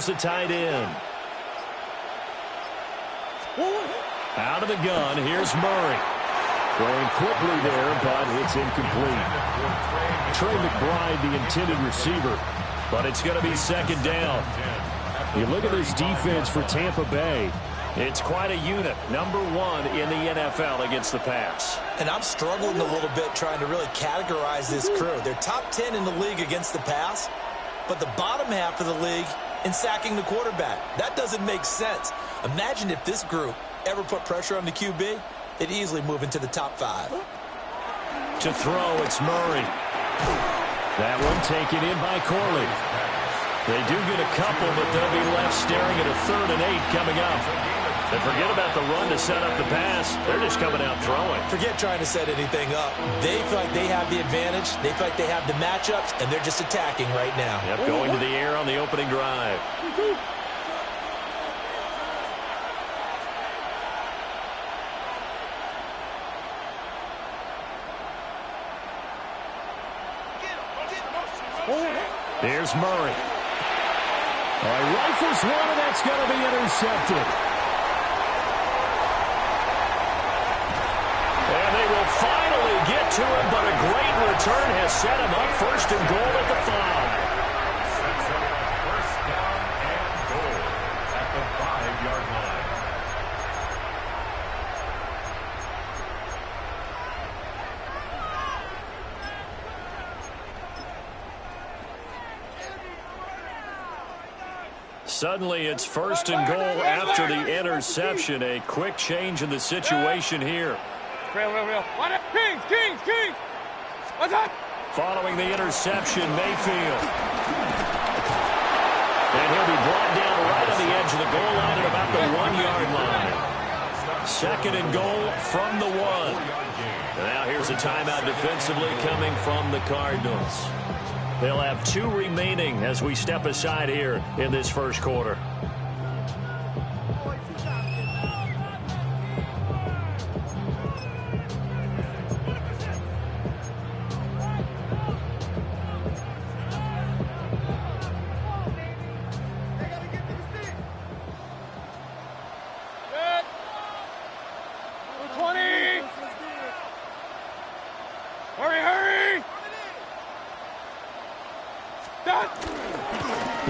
goes the tight end. Out of the gun, here's Murray. Throwing quickly there, but it's incomplete. Trey McBride, the intended receiver, but it's going to be second down. You look at this defense for Tampa Bay. It's quite a unit, #1 in the NFL against the pass. And I'm struggling a little bit trying to really categorize this crew. They're top 10 in the league against the pass, but the bottom half of the league in sacking the quarterback. That doesn't make sense. Imagine if this group ever put pressure on the QB, they'd easily move into the top 5. To throw, it's Murray. That one taken in by Corley. They do get a couple, but they'll be left staring at a 3rd and 8 coming up. And forget about the run to set up the pass. They're just coming out throwing. Forget trying to set anything up. They feel like they have the advantage. They feel like they have the matchups, and they're just attacking right now. Yep, going to the air on the opening drive. There's Murray. All right, rifles one, and that's going to be intercepted. And they will finally get to him, but a great return has set him up 1st and goal at the 5. First down and goal at the 5-yard line. Suddenly it's 1st and goal after the interception. A quick change in the situation here. Kings! What's up? Following the interception, Mayfield. And he'll be brought down right on the edge of the goal line at about the 1-yard line. 2nd and goal from the 1. And now here's a timeout defensively coming from the Cardinals. They'll have 2 remaining as we step aside here in this first quarter.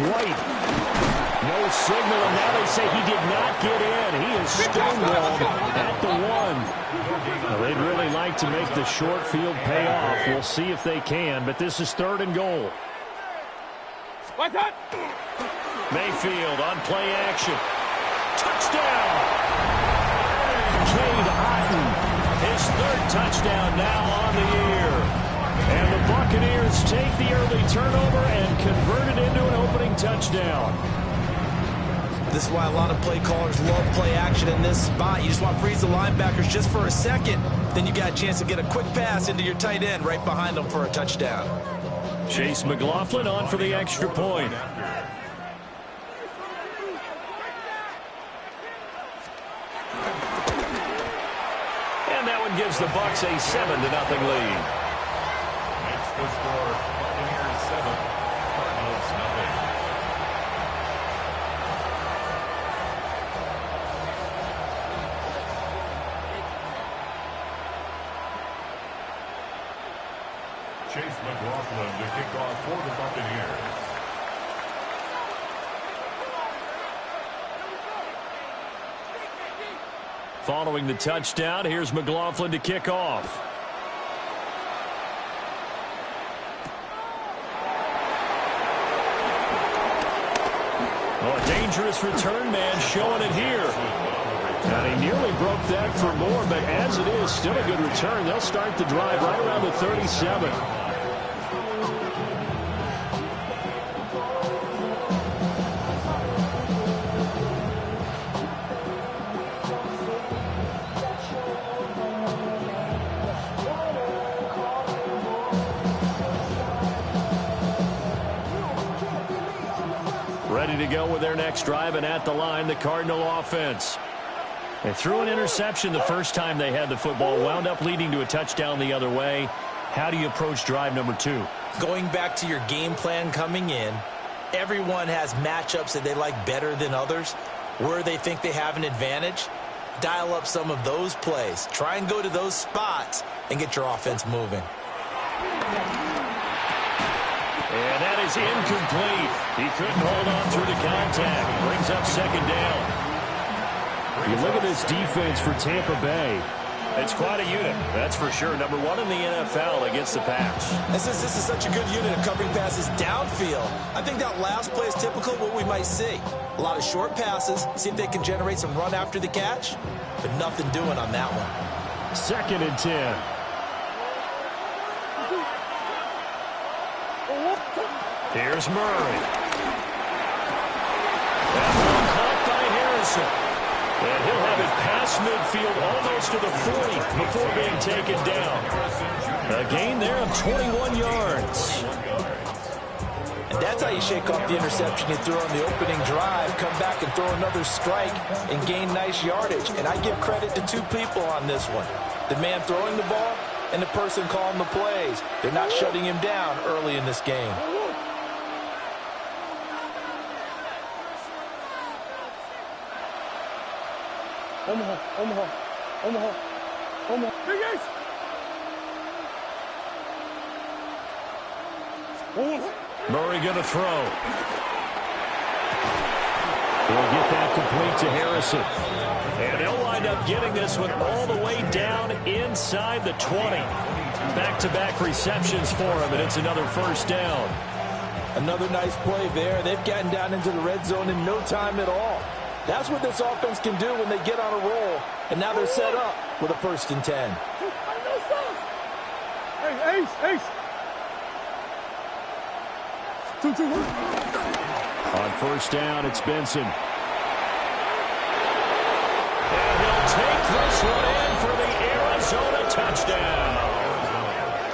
White. No signal, and now they say he did not get in. He is stonewalled at the 1. Well, they'd really like to make the short field pay off. We'll see if they can, but this is 3rd and goal. What's that? Mayfield on play action. Touchdown! Cade Otton, his 3rd touchdown now on the year. And the Buccaneers take the early turnover and convert it into an opening touchdown. This is why a lot of play callers love play action in this spot. You just want to freeze the linebackers just for a second. Then you got a chance to get a quick pass into your tight end right behind them for a touchdown. Chase McLaughlin on for the extra point. And that one gives the Bucs a 7-0 lead. The score, Buccaneers 7, Cardinals 0. Chase McLaughlin to kick off for the Buccaneers. Following the touchdown, here's McLaughlin to kick off. Oh, a dangerous return man showing it here. And he nearly broke that for more, but as it is, still a good return. They'll start the drive right around the 37. Ready to go with their next drive, and at the line, the Cardinal offense. They threw an interception the first time they had the football, wound up leading to a touchdown the other way. How do you approach drive number 2? Going back to your game plan coming in, everyone has matchups that they like better than others, where they think they have an advantage. Dial up some of those plays. Try and go to those spots and get your offense moving. And that is incomplete. He couldn't hold on through the contact. Brings up second down. You look at this defense for Tampa Bay. It's quite a unit, that's for sure. Number one in the NFL against the pass. And since this is such a good unit of covering passes downfield, I think that last play is typical of what we might see. A lot of short passes, see if they can generate some run after the catch, but nothing doing on that one. 2nd and 10. Here's Murray. That one caught by Harrison. And he'll have it past midfield almost to the 40 before being taken down. A gain there of 21 yards. And that's how you shake off the interception you threw on the opening drive, come back and throw another strike and gain nice yardage. And I give credit to two people on this one. The man throwing the ball and the person calling the plays. They're not shutting him down early in this game. Omaha. Big Ace. Murray going to throw. He'll get that complete to Harrison. And he'll wind up getting this one all the way down inside the 20. Back-to-back receptions for him, and it's another first down. Another nice play there. They've gotten down into the red zone in no time at all. That's what this offense can do when they get on a roll. And now they're set up with a 1st and 10. Hey, Ace. 2-2. On first down, it's Benson. And he'll take this one in for the Arizona touchdown.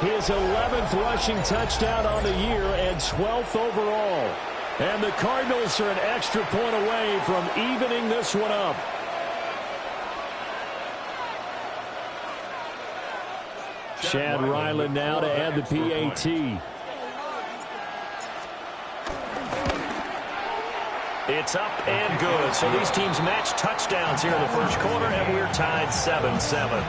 His 11th rushing touchdown on the year and 12th overall. And the Cardinals are an extra point away from evening this one up. Chad Ryland now to add the PAT. It's up and good. So these teams match touchdowns here in the first quarter, and we're tied 7-7.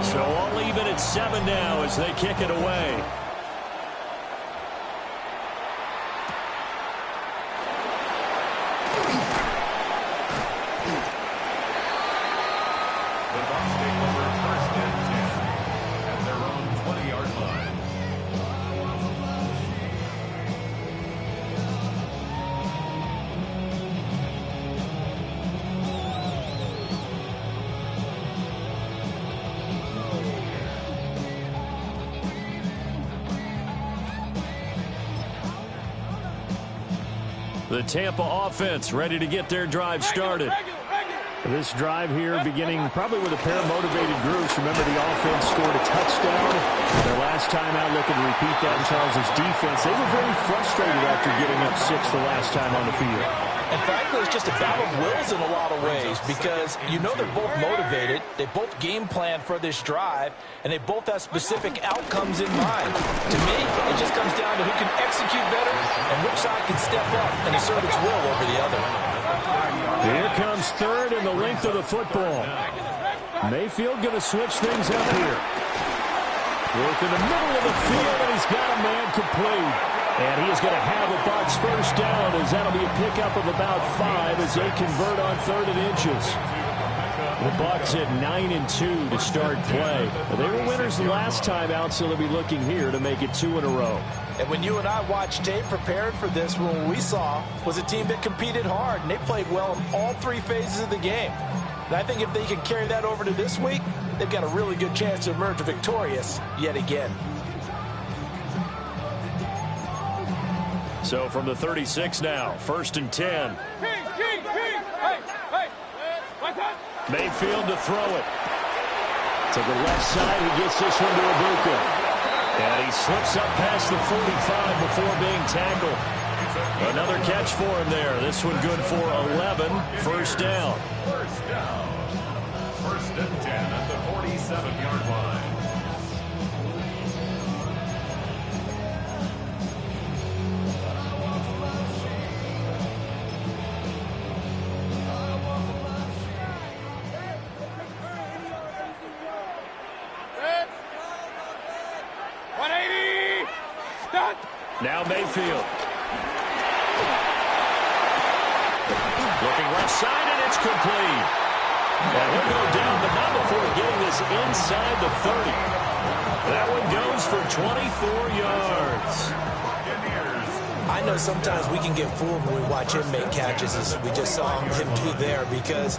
So all even at 7 now as they kick it away. The Tampa offense ready to get their drive started. This drive here beginning probably with a pair of motivated groups. Remember, the offense scored a touchdown. Their last time out, looking to repeat that in Charles' defense. They were very frustrated after getting up 6 the last time on the field. And frankly, it's just a battle of wills in a lot of ways because you know they're both motivated. They both game plan for this drive, and they both have specific outcomes in mind. To me, it just comes down to who can execute better and which side can step up and assert its will over the other. Here comes 3rd and the length of the football. Mayfield going to switch things up here. Work in the middle of the field, and he's got a man complete. And he's going to have a Bucs first down as that'll be a pickup of about 5 as they convert on 3rd and inches. The Bucs at 9-2 to start play. They were winners the last time out, so they'll be looking here to make it 2 in a row. And when you and I watched tape prepared for this, what we saw was a team that competed hard, and they played well in all 3 phases of the game. And I think if they can carry that over to this week, they've got a really good chance to emerge victorious yet again. So from the 36 now, 1st and 10. Mayfield to throw it. To the left side, he gets this one to Ibuka. And he slips up past the 45 before being tackled. Another catch for him there. This one good for 11. First down. First down. First and 10 at the 47-yard line. Now Mayfield. Looking left side, and it's complete. And he'll go down, but not before getting this inside the 30. That one goes for 24 yards. I know sometimes we can get fooled when we watch him make catches, as we just saw him do there, because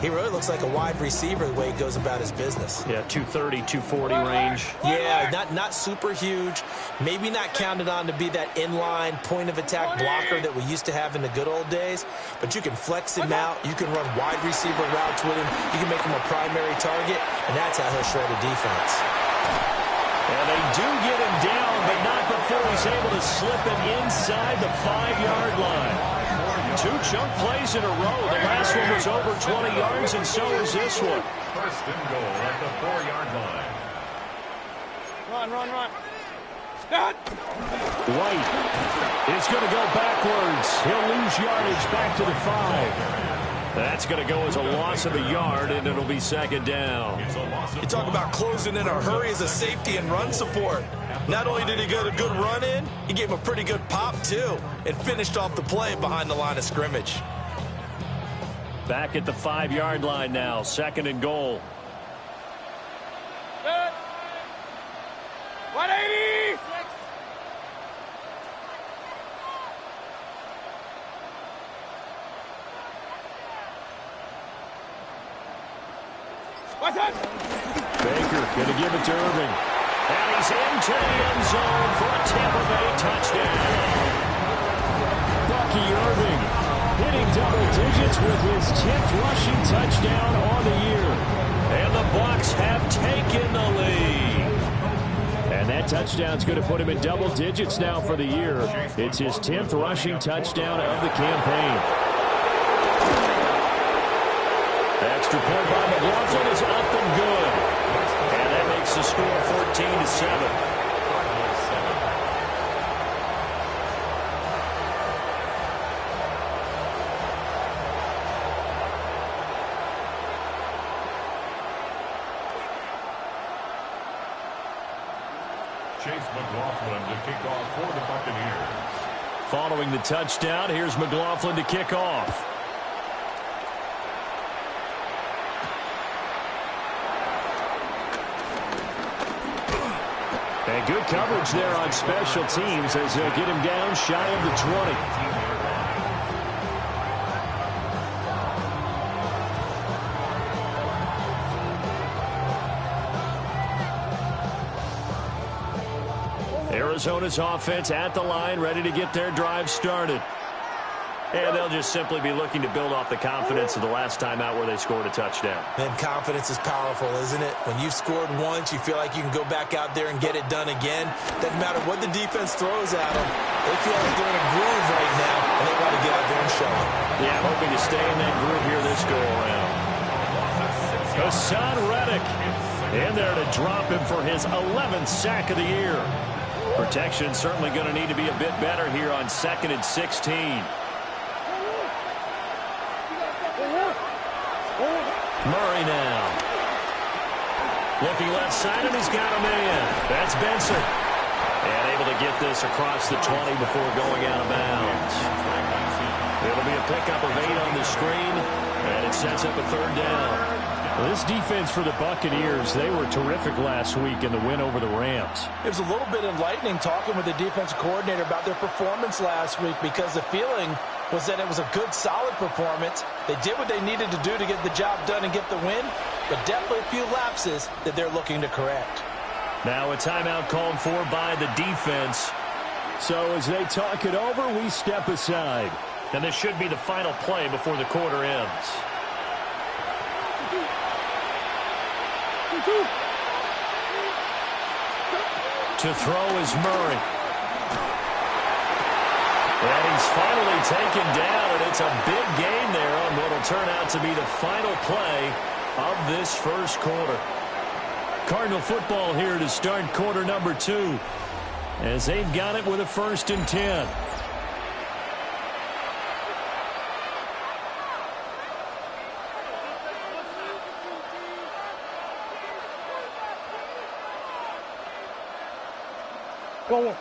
he really looks like a wide receiver the way he goes about his business. Yeah, 230, 240 range. Yeah, not super huge. Maybe not counted on to be that inline point-of-attack blocker that we used to have in the good old days. But you can flex him out. You can run wide receiver routes with him. You can make him a primary target, and that's how he'll shred a defense. And they do get him down, but not before he's able to slip it inside the 5-yard line. 2 chunk plays in a row. The last one was over 20 yards, and so is this one. First and goal at the 4-yard line. Run. Start. White is going to go backwards. He'll lose yardage back to the 5. That's going to go as a loss of a yard, and it'll be second down. You talk about closing in a hurry as a safety and run support. Not only did he get a good run in, he gave him a pretty good pop, too, and finished off the play behind the line of scrimmage. Back at the 5-yard line now, second and goal. 180. What's that? Baker going to give it to Irving. And he's into the end zone for a Tampa Bay touchdown. Bucky Irving hitting double digits with his 10th rushing touchdown on the year. And the Bucs have taken the lead. And that touchdown's going to put him in double digits now for the year. It's his 10th rushing touchdown of the campaign. The extra point by McLaughlin is up and good. And that makes the score 14-7. Chase McLaughlin to kick off for the Buccaneers. Following the touchdown, here's McLaughlin to kick off. And good coverage there on special teams as they'll get him down shy of the 20. Arizona's offense at the line, ready to get their drive started. And they'll just simply be looking to build off the confidence of the last time out where they scored a touchdown. And confidence is powerful, isn't it? When you've scored once, you feel like you can go back out there and get it done again. Doesn't matter what the defense throws at them. They feel like they're in a groove right now, and they want to get out there and show it. Yeah, hoping to stay in that groove here this go-around. Hassan Reddick in there to drop him for his 11th sack of the year. Protection certainly going to need to be a bit better here on 2nd and 16. Murray now. Looking left side, and he's got a man. That's Benson. And able to get this across the 20 before going out of bounds. It'll be a pickup of 8 on the screen, and it sets up a third down. Well, this defense for the Buccaneers, they were terrific last week in the win over the Rams. It was a little bit enlightening talking with the defensive coordinator about their performance last week, because the feeling was that it was a good, solid performance. They did what they needed to do to get the job done and get the win, but definitely a few lapses that they're looking to correct. Now a timeout called for by the defense. So as they talk it over, we step aside. And this should be the final play before the quarter ends. To throw is Murray. And he's finally taken down, and it's a big gain there on what will turn out to be the final play of this first quarter. Cardinal football here to start quarter number 2, as they've got it with a 1st and 10. Go.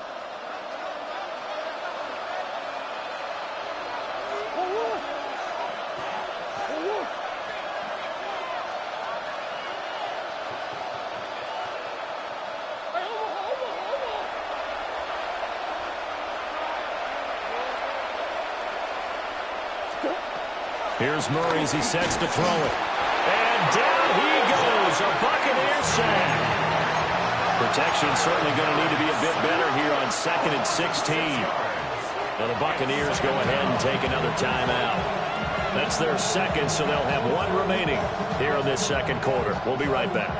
Here's Murray as he sets to throw it. And down he goes. A Buccaneers sack. Protection certainly going to need to be a bit better here on 2nd and 16. Now the Buccaneers go ahead and take another timeout. That's their 2nd, so they'll have 1 remaining here in this 2nd quarter. We'll be right back.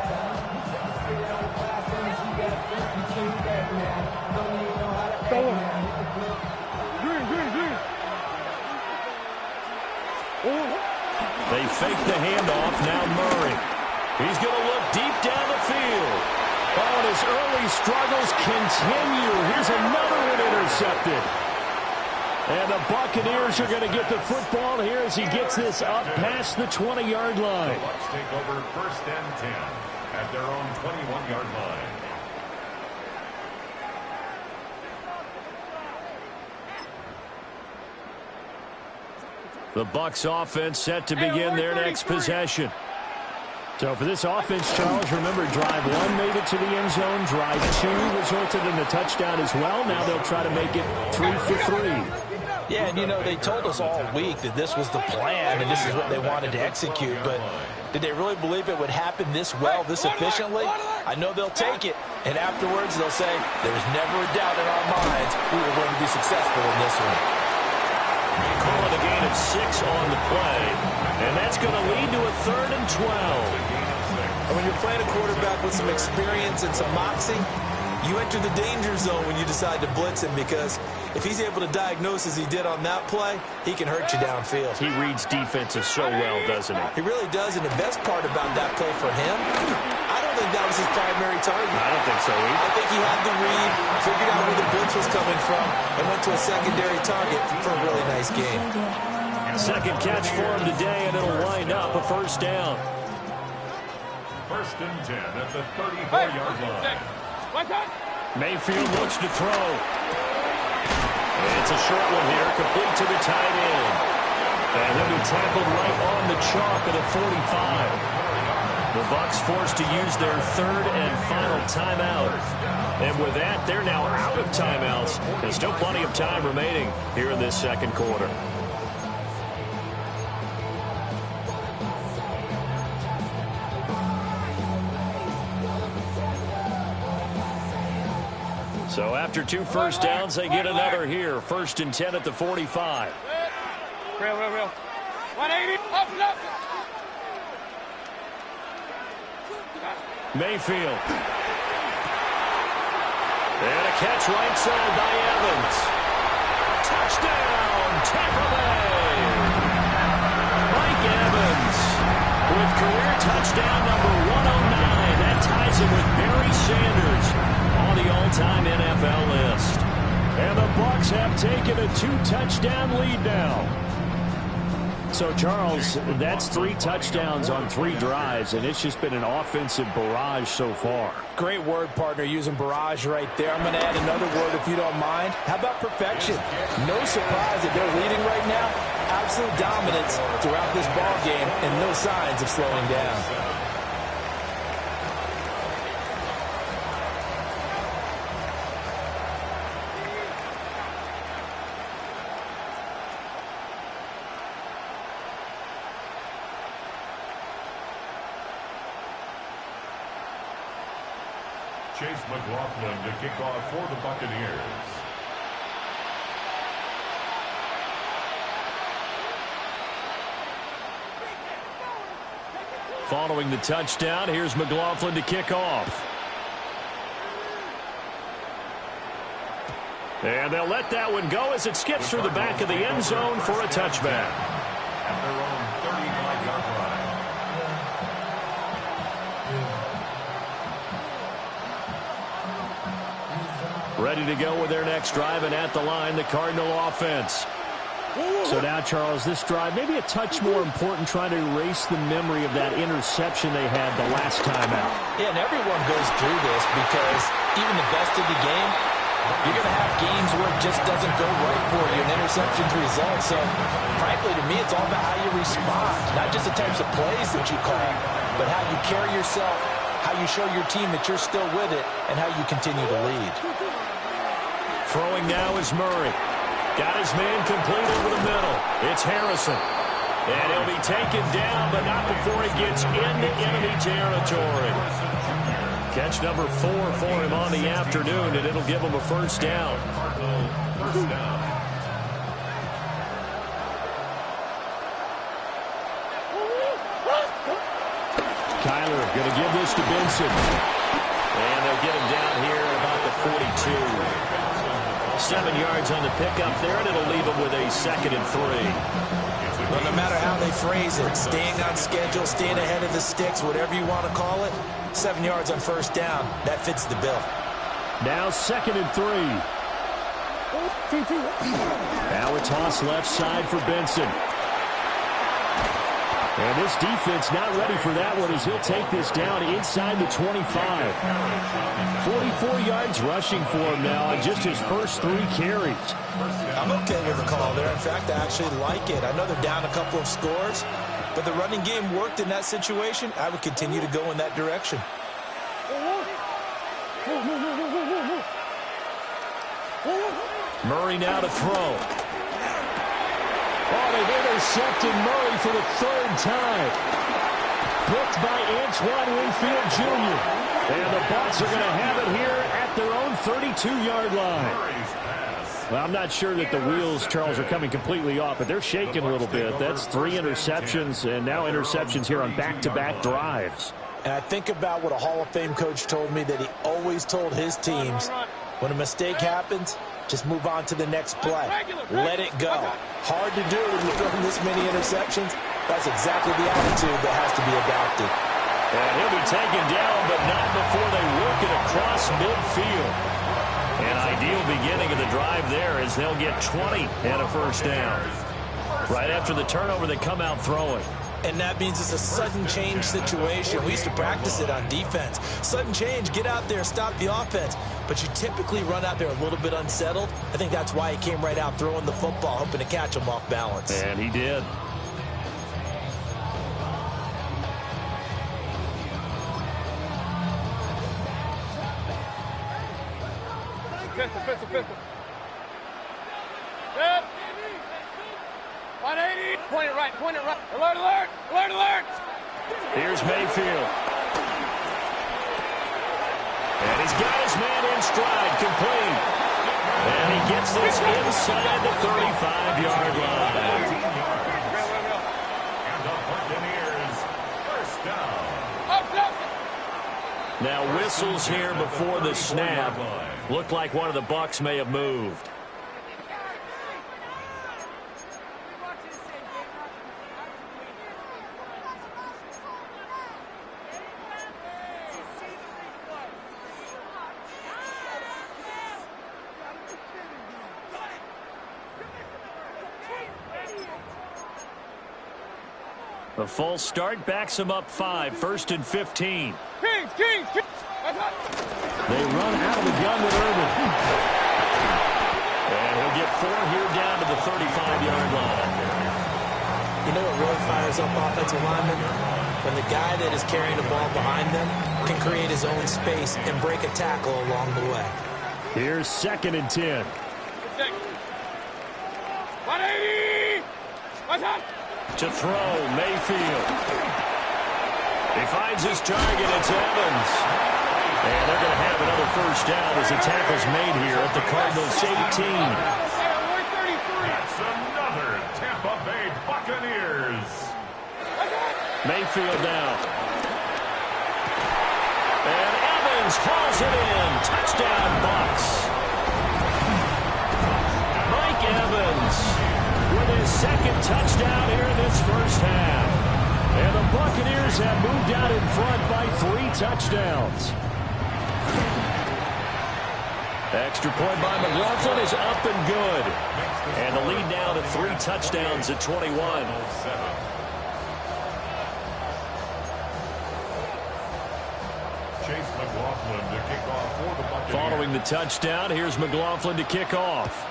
They fake the handoff. Now Murray. He's going to look deep down the field. Oh, and his early struggles continue. Here's another one intercepted. And the Buccaneers are going to get the football here as he gets this up past the 20-yard line. The Bucs take over 1st and 10 at their own 21-yard line. The Bucs offense set to begin their next possession. So for this offense, Charles, remember drive 1 made it to the end zone. Drive 2 resulted in a touchdown as well. Now they'll try to make it 3 for 3. Yeah, and you know, they told us all week that this was the plan and this is what they wanted to execute. But did they really believe it would happen this well, this efficiently? I know they'll take it. And afterwards they'll say, there's never a doubt in our minds we were going to be successful in this one. They call it a gain of 6 on the play, and that's going to lead to a 3rd and 12. And when you're playing a quarterback with some experience and some moxie, you enter the danger zone when you decide to blitz him, because if he's able to diagnose as he did on that play, he can hurt you downfield. He reads defenses so well, doesn't he? He really does, and the best part about that play for him, I don't think that was his primary target. I don't think so either. I think he had the read, figured out where the blitz was coming from, and went to a secondary target for a really nice game. 2nd catch for him today, and it'll wind up a 1st down. 1st and 10 at the 34-yard line. Mayfield looks to throw. And it's a short one here, complete to the tight end. And he'll be tackled right on the chalk at a 45. The Bucs forced to use their 3rd and final timeout. And with that, they're now out of timeouts. There's still plenty of time remaining here in this 2nd quarter. So after 2 first downs, they get another here. 1st and 10 at the 45. Real. 180. Up. Mayfield. And a catch right side by Evans. Touchdown, Tampa Bay. Mike Evans with career touchdown number 109. That ties him with Barry Sanders on the all-time NFL list. And the Bucs have taken a 2-touchdown lead now. So, Charles, that's 3 touchdowns on 3 drives, and it's just been an offensive barrage so far. Great word, partner, using barrage right there. I'm going to add another word if you don't mind. How about perfection? No surprise that they're leading right now. Absolute dominance throughout this ball game and no signs of slowing down. Chase McLaughlin to kick off for the Buccaneers. Following the touchdown, here's McLaughlin to kick off. And they'll let that one go as it skips through the back of the end zone for a touchback. At their own 35-yard line. Ready to go with their next drive, and at the line, the Cardinal offense. So now, Charles, this drive maybe a touch more important, trying to erase the memory of that interception they had the last time out. Yeah, and everyone goes through this because even the best of the game, you're going to have games where it just doesn't go right for you, and interceptions result. So, frankly, to me, it's all about how you respond, not just the types of plays that you call, but how you carry yourself, how you show your team that you're still with it, and how you continue to lead. Throwing now is Murray. Got his man complete over the middle. It's Harrison. And he'll be taken down, but not before he gets into enemy territory. Catch number 4 for him on the afternoon, and it'll give him a first down. Kyler going to give this to Benson. And they'll get him down here at about the 42. 7 yards on the pickup there, and it'll leave him with a 2nd and 3. Well, no matter how they phrase it, staying on schedule, staying ahead of the sticks, whatever you want to call it, 7 yards on first down, that fits the bill. Now 2nd and 3. Now a toss left side for Benson. And this defense not ready for that one as he'll take this down inside the 25. 44 yards rushing for him now on just his first 3 carries. I'm okay with the call there. In fact, I actually like it. I know they're down a couple of scores, but the running game worked in that situation. I would continue to go in that direction. Murray now to throw. Oh, they've intercepted Murray for the 3rd time. Picked by Antoine Winfield Jr. And the Bucs are going to have it here at their own 32-yard line. Well, I'm not sure that the wheels, Charles, are coming completely off, but they're shaking a little bit. That's 3 interceptions, and now interceptions here on back-to-back drives. And I think about what a Hall of Fame coach told me that he always told his teams, when a mistake happens, just move on to the next play. Let it go. Hard to do when you're throwing this many interceptions. That's exactly the attitude that has to be adopted. And he'll be taken down, but not before they work it across midfield. An ideal beginning of the drive there as they'll get 20 and a first down. Right after the turnover, they come out throwing. And that means it's a sudden change situation. We used to practice it on defense. Sudden change, get out there, stop the offense. But you typically run out there a little bit unsettled. I think that's why he came right out throwing the football, hoping to catch him off balance. And he did. Pistol. Good. 180. Point it right. Alert. Here's Mayfield. And he's got his man in stride, complete. And he gets this inside the 35-yard line. And the Buccaneers first down. Now whistles here before the snap. Looked like one of the Bucs may have moved. The false start backs him up 5, 1st and 15. Kings. They run out of the gun with Irvin. And he'll get 4 here down to the 35-yard line. You know what really fires up offensive linemen? When the guy that is carrying the ball behind them can create his own space and break a tackle along the way. Here's 2nd and 10. 180. What's up? To throw, Mayfield. He finds his target, it's Evans. And they're going to have another first down as the tackle's made here at the Cardinals' 18. That's another Tampa Bay Buccaneers. Mayfield down. And Evans hauls it in. Touchdown, Bucs. second touchdown here in this first half. And the Buccaneers have moved out in front by 3 touchdowns. Extra point by McLaughlin is up and good. And the lead now to 3 touchdowns at 21. Chase McLaughlin to kick off for the Buccaneers. Following the touchdown, here's McLaughlin to kick off.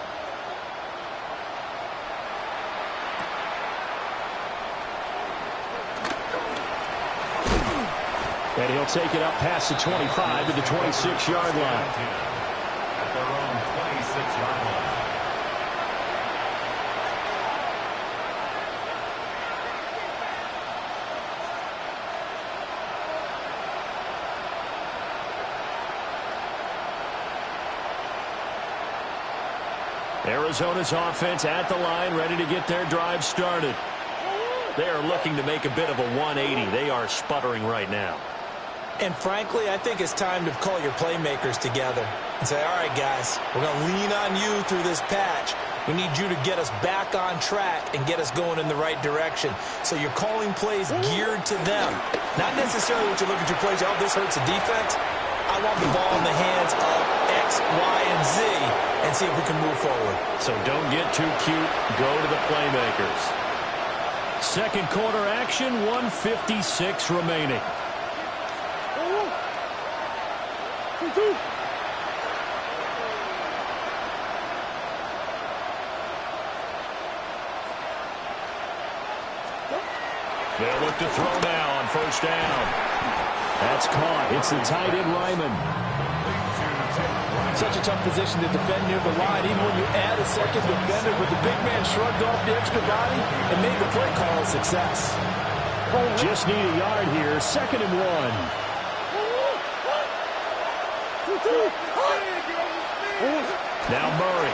And he'll take it up past the 25 to the 26-yard line. At their own 26-yard line. Arizona's offense at the line, ready to get their drive started. They are looking to make a bit of a 180. They are sputtering right now. And frankly, I think it's time to call your playmakers together and say, all right, guys, we're going to lean on you through this patch. We need you to get us back on track and get us going in the right direction. So you're calling plays geared to them. Not necessarily what you look at your plays, oh, this hurts the defense. I want the ball in the hands of X, Y, and Z and see if we can move forward. So don't get too cute. Go to the playmakers. Second quarter action, 1:56 remaining. They'll look to throw now on first down. That's caught. It's the tight end, Ryman. Such a tough position to defend near the line, even when you add a second defender, but the big man shrugged off the extra body and made the play call a success. Just need a yard here. 2nd and 1. Now Murray.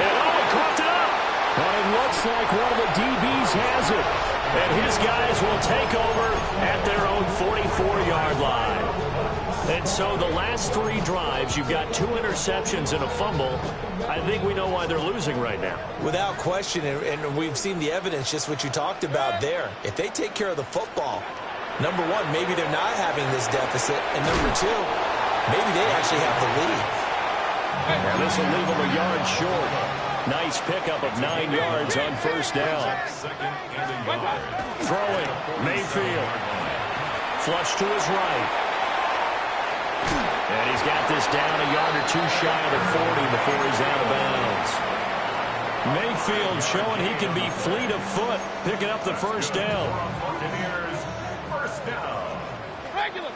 And oh, he coughed it up. But it looks like one of the DBs has it. And his guys will take over at their own 44-yard line. And so the last 3 drives, you've got 2 interceptions and a fumble. I think we know why they're losing right now. Without question, and we've seen the evidence, just what you talked about there. If they take care of the football, number one, maybe they're not having this deficit. And number 2, maybe they actually have the lead. And this will leave them a yard short. Nice pickup of 9 yards on first down. Throwing, Mayfield. Flush to his right. And he's got this down a yard or 2 shy of the 40 before he's out of bounds. Mayfield showing he can be fleet of foot, picking up the first down. First down. Regular.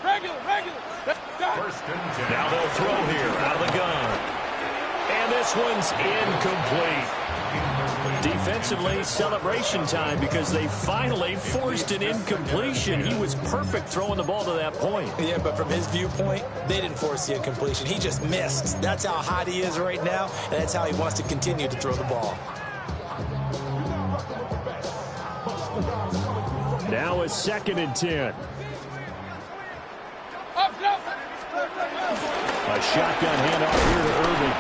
First and 10. Now they'll throw here out of the gun. And this one's incomplete. Defensively, celebration time because they finally forced an incompletion. He was perfect throwing the ball to that point. Yeah, but from his viewpoint, they didn't force the incompletion. He just missed. That's how hot he is right now, and that's how he wants to continue to throw the ball. Now a 2nd and 10. A shotgun handoff here to Irving.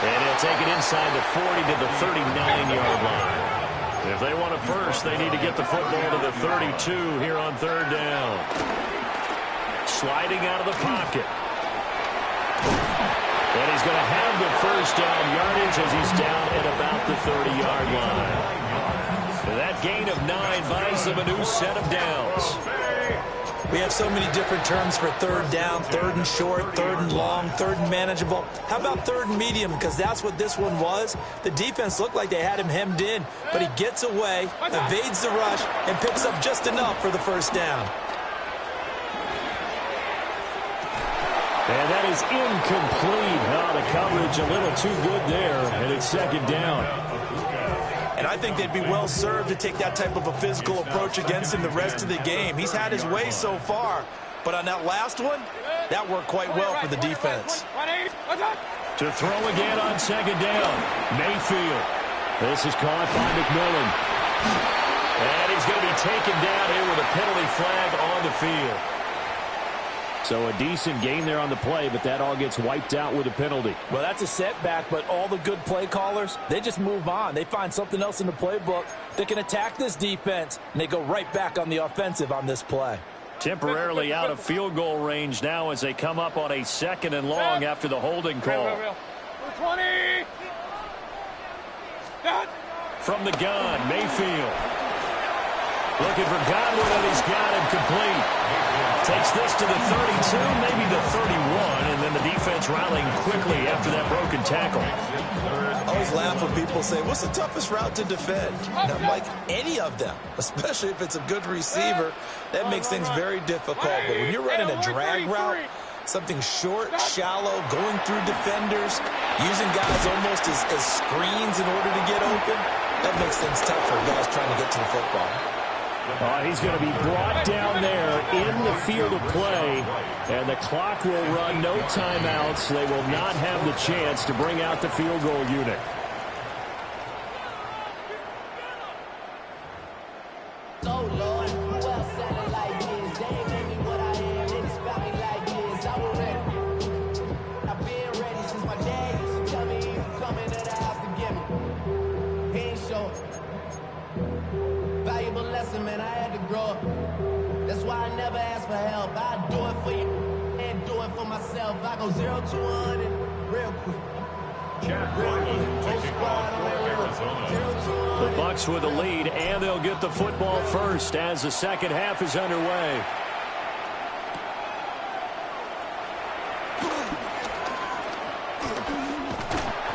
And he'll take it inside the 40 to the 39-yard line. If they want a first, they need to get the football to the 32 here on 3rd down. Sliding out of the pocket. And he's going to have the first down yardage as he's down at about the 30-yard line. And that gain of 9 buys them a new set of downs. We have so many different terms for 3rd down, 3rd and short, 3rd and long, 3rd and manageable. How about 3rd and medium? Because that's what this one was. The defense looked like they had him hemmed in, but he gets away, evades the rush, and picks up just enough for the first down. And that is incomplete. Oh, the coverage a little too good there, and it's 2nd down. And I think they'd be well served to take that type of a physical approach against him the rest of the game. He's had his way so far, but on that last one, that worked quite well for the defense. To throw again on 2nd down, Mayfield. This is caught by McMillan. And he's going to be taken down here with a penalty flag on the field. So a decent gain there on the play, but that all gets wiped out with a penalty. Well, that's a setback, but all the good play callers, they just move on. They find something else in the playbook that can attack this defense, and they go right back on the offensive on this play. Temporarily out of field goal range now as they come up on a 2nd and long after the holding call. 20. From the gun, Mayfield. Looking for Godwin, and he's got him complete. Takes this to the 32, maybe the 31, and then the defense rallying quickly after that broken tackle. I always laugh when people say, what's the toughest route to defend? And I'm like, any of them, especially if it's a good receiver. That makes things very difficult. But when you're running a drag route, something short, shallow, going through defenders, using guys almost as screens in order to get open, that makes things tough for guys trying to get to the football. He's going to be brought down there in the field of play, and the clock will run. No timeouts. They will not have the chance to bring out the field goal unit. Oh, Lord, who else sounded like this? They ain't made me what I am. They just found me like this. I was ready. I've been ready since my dad used to tell me he was coming to the house to get me. He ain't show. Valuable lesson, man, I had to grow up. That's why I never ask for help. I do it for you and do it for myself. I go 0 to 100 real quick. The Bucs with the lead, and they'll get the football first as the second half is underway.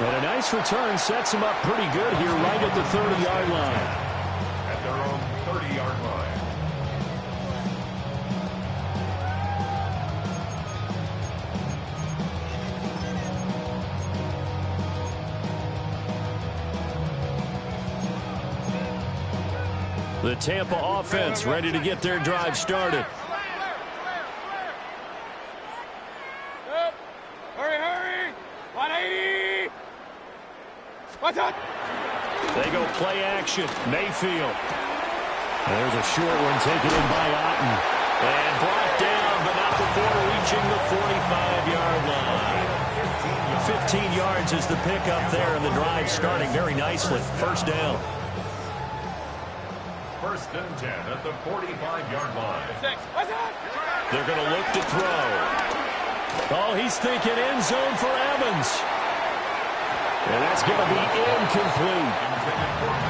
And a nice return sets them up pretty good here right at the 30-yard line. At their own 30-yard line. The Tampa offense ready to get their drive started. Hurry. 180. What's up? They go play action. Mayfield. There's a short one taken in by Otten. And brought down, but not before reaching the 45-yard line. 15 yards is the pickup there, and the drive starting very nicely. First down. First and 10 at the 45-yard line. 6. What's up? They're going to look to throw. Oh, he's thinking end zone for Evans. And that's going to be incomplete.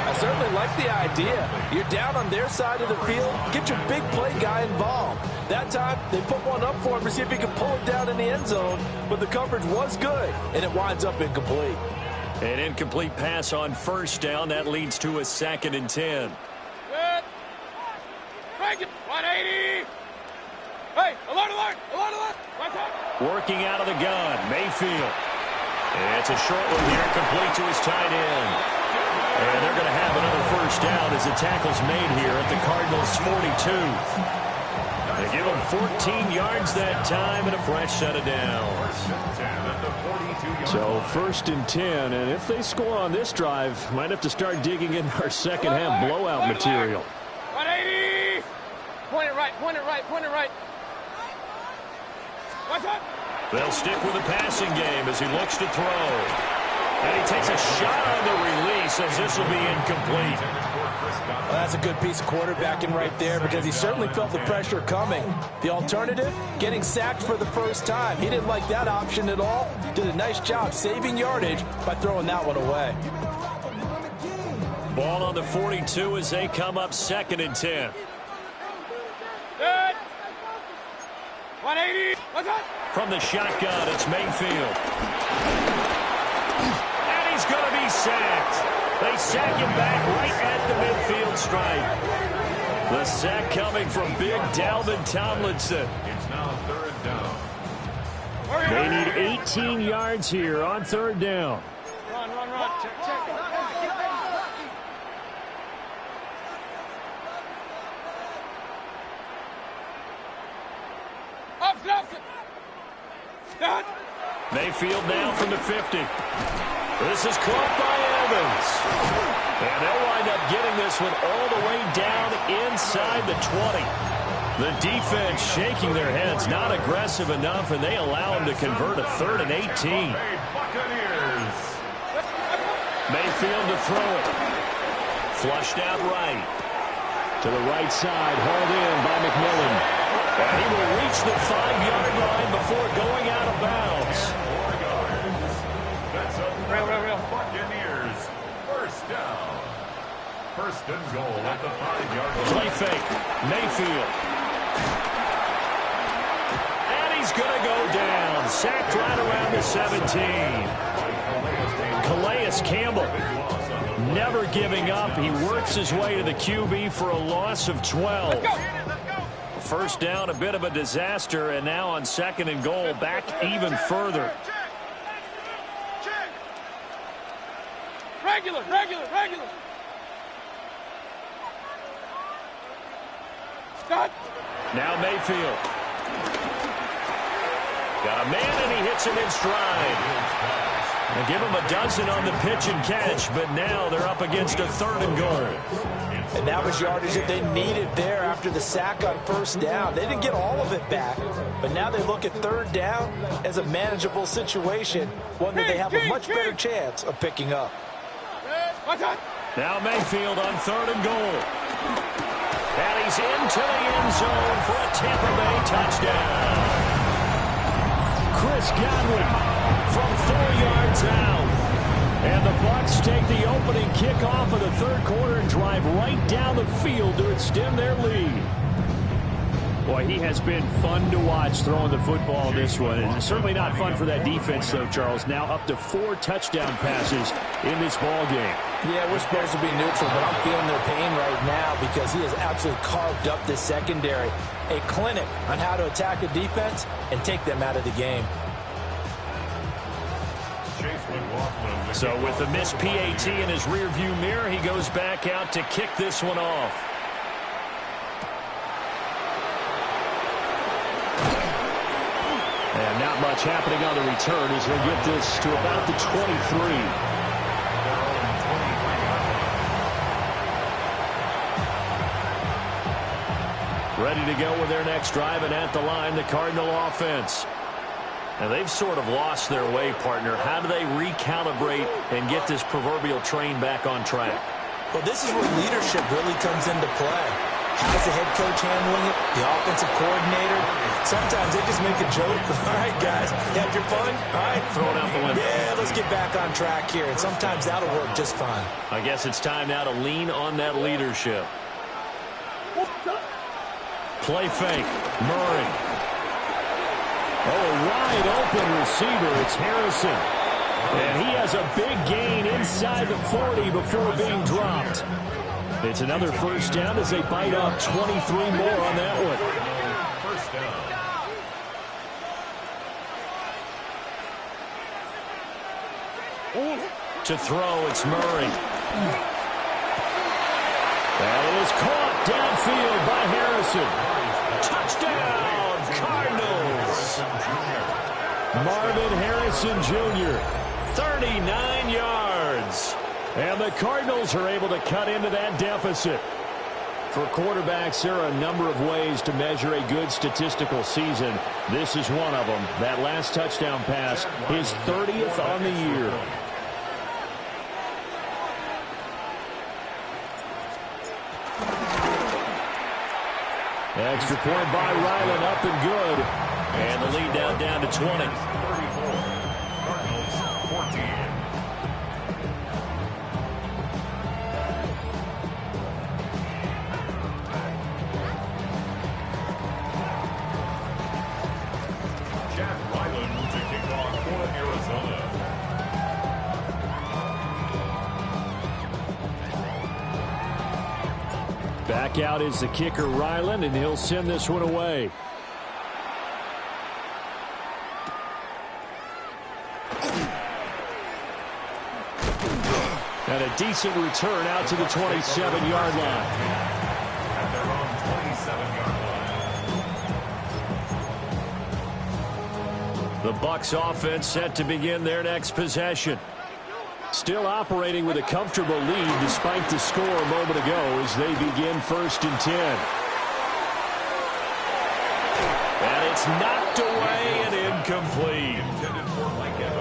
I certainly like the idea. You're down on their side of the field. Get your big play guy involved. That time, they put one up for him to see if he could pull it down in the end zone. But the coverage was good, and it winds up incomplete. An incomplete pass on first down. That leads to a 2nd and 10. Good. Break it. 180. Hey, alert. What's up? Working out of the gun, Mayfield. And it's a short one here, complete to his tight end. And they're going to have another first down as the tackle's made here at the Cardinals' 42. They give them 14 yards that time and a fresh set of downs. So 1st and 10, and if they score on this drive, might have to start digging in our second half blowout material. 180. Point it right. What's up? They'll stick with the passing game as he looks to throw. And he takes a shot on the release as this will be incomplete. Well, that's a good piece of quarterbacking right there because he certainly felt the pressure coming. The alternative, getting sacked for the first time. He didn't like that option at all. Did a nice job saving yardage by throwing that one away. Ball on the 42 as they come up 2nd and 10. Good. 180. What's up? From the shotgun, it's Mayfield. And he's going to be sacked. They sack him back right at the midfield stripe. The sack coming from big Dalvin Tomlinson. It's now 3rd down. They need 18 yards here on 3rd down. Run. Check. Up. Mayfield now from the 50. This is caught by Evans. And they'll wind up getting this one all the way down inside the 20. The defense shaking their heads, not aggressive enough, and they allow him to convert a 3rd and 18. Mayfield to throw it. Flushed out right. To the right side, hauled in by McMillan. And he will reach the 5-yard line before going out of bounds. That's a Buccaneers. First down. First and goal at the 5-yard line. Play fake. Mayfield. And he's going to go down. Sacked right around the 17. Calais Campbell never giving up. He works his way to the QB for a loss of 12. First down, a bit of a disaster, and now on 2nd and goal, back even further. Regular. Stop. Now Mayfield. Got a man, and he hits him in stride. They give him a dozen on the pitch and catch, but now they're up against a 3rd and goal. And that was yardage that they needed there after the sack on first down. They didn't get all of it back, but now they look at 3rd down as a manageable situation, one that they have a much better chance of picking up. Now Mayfield on 3rd and goal. And he's into the end zone for a Tampa Bay touchdown. Chris Godwin from 4 yards out. And the Bucs take the opening kickoff of the 3rd quarter and drive right down the field to extend their lead. Boy, he has been fun to watch throwing the football this one. It's certainly not fun for that defense, though, Charles. Now up to 4 touchdown passes in this ball game. Yeah, we're supposed to be neutral, but I'm feeling their pain right now because he has absolutely carved up this secondary. A clinic on how to attack a defense and take them out of the game. So with the missed PAT in his rearview mirror, he goes back out to kick this one off. And not much happening on the return as he'll get this to about the 23. Ready to go with their next drive, and at the line, the Cardinal offense. Now, they've sort of lost their way, partner. How do they recalibrate and get this proverbial train back on track? Well, this is where leadership really comes into play. How's the head coach handling it? The offensive coordinator? Sometimes they just make a joke. All right, guys, you had your fun? All right. Throw it out the window. Yeah, let's get back on track here. And sometimes that'll work just fine. I guess it's time now to lean on that leadership. Play fake. Murray. Oh, a wide open receiver. It's Harrison. And he has a big gain inside the 40 before being dropped. It's another first down as they bite off 23 more on that one. First down. To throw, it's Murray. That is caught downfield by Harrison. Touchdown, Cardinals. Marvin Harrison Jr., 39 yards. And the Cardinals are able to cut into that deficit. For quarterbacks, there are a number of ways to measure a good statistical season. This is one of them. That last touchdown pass, his 30th on the year. Extra point by Ryland, up and good. And the lead down to 20. 34. Cardinals 14. Jack Ryland to kick off for Arizona. Back out is the kicker, Ryland, and he'll send this one away. And a decent return out to the 27-yard line. At their own 27-yard line. The Bucs offense set to begin their next possession. Still operating with a comfortable lead despite the score a moment ago as they begin 1st and 10. It's knocked away and incomplete.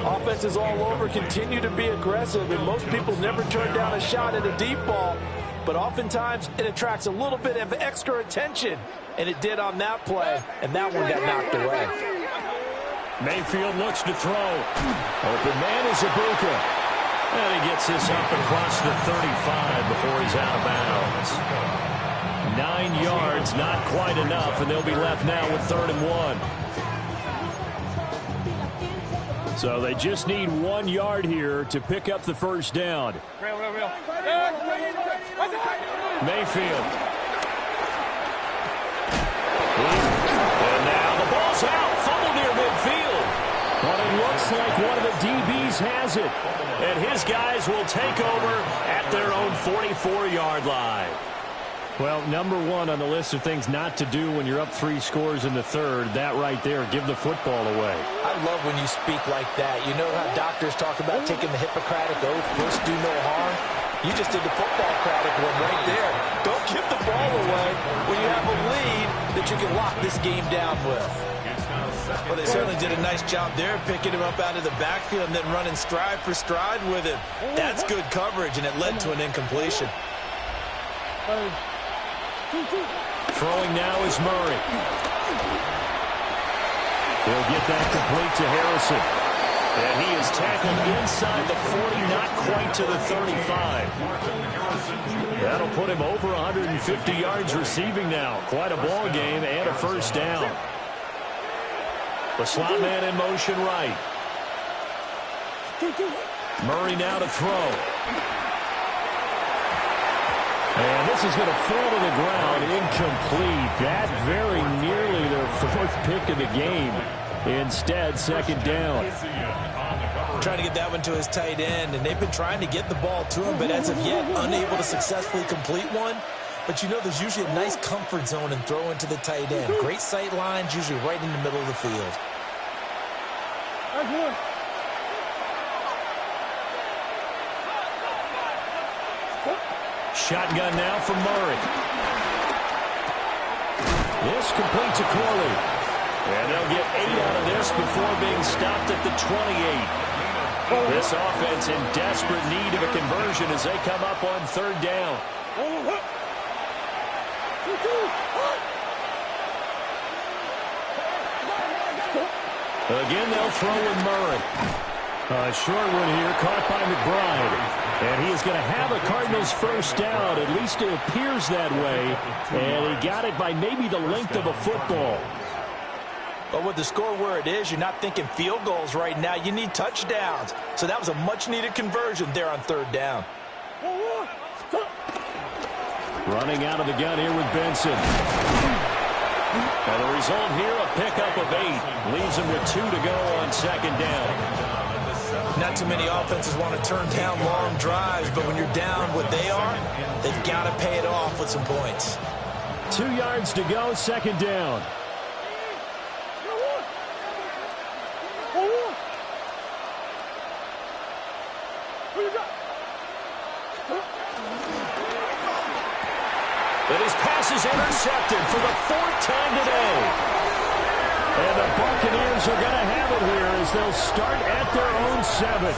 Offenses all over continue to be aggressive, and most people never turn down a shot at a deep ball. But oftentimes, it attracts a little bit of extra attention. And it did on that play, and that one got knocked away. Mayfield looks to throw. Open man is Ibuka. And he gets this up across the 35 before he's out of bounds. 9 yards, not quite enough, and they'll be left now with 3rd and 1. So they just need 1 yard here to pick up the first down. Mayfield. And now the ball's out. Fumble near midfield. But it looks like one of the DBs has it. And his guys will take over at their own 44-yard line. Well, number one on the list of things not to do when you're up 3 scores in the third, that right there, give the football away. I love when you speak like that. You know how doctors talk about taking the Hippocratic Oath, first do no harm? You just did the football-cratic one right there. Don't give the ball away when you have a lead that you can lock this game down with. Well, they certainly did a nice job there, picking him up out of the backfield and then running stride for stride with him. That's good coverage, and it led to an incompletion. Throwing now is Murray. He'll get that complete to Harrison. And he is tackled inside the 40, not quite to the 35. That'll put him over 150 yards receiving now. Quite a ball game and a first down. The slot man in motion right. Murray now to throw. And this is going to fall to the ground, incomplete. That very nearly their 4th pick of the game. Instead, 2nd down. Trying to get that one to his tight end, and they've been trying to get the ball to him, but as of yet, unable to successfully complete one. But you know there's usually a nice comfort zone and throw into the tight end. Great sight lines, usually right in the middle of the field. Shotgun now from Murray. This complete to Corley. And they'll get 8 out of this before being stopped at the 28. This offense in desperate need of a conversion as they come up on 3rd down. Again, they'll throw with Murray. A short one here, caught by McBride. And he is going to have a Cardinals first down. At least it appears that way. And he got it by maybe the length of a football. But with the score where it is, you're not thinking field goals right now. You need touchdowns. So that was a much-needed conversion there on 3rd down. Running out of the gun here with Benson. And the result here, a pickup of 8. Leaves him with 2 to go on 2nd down. Not too many offenses want to turn down long drives, but when you're down what they are, they've got to pay it off with some points. 2 yards to go, 2nd down. And his pass is intercepted for the 4th time today. And the Buccaneers are going to have it here as they'll start at their own 7.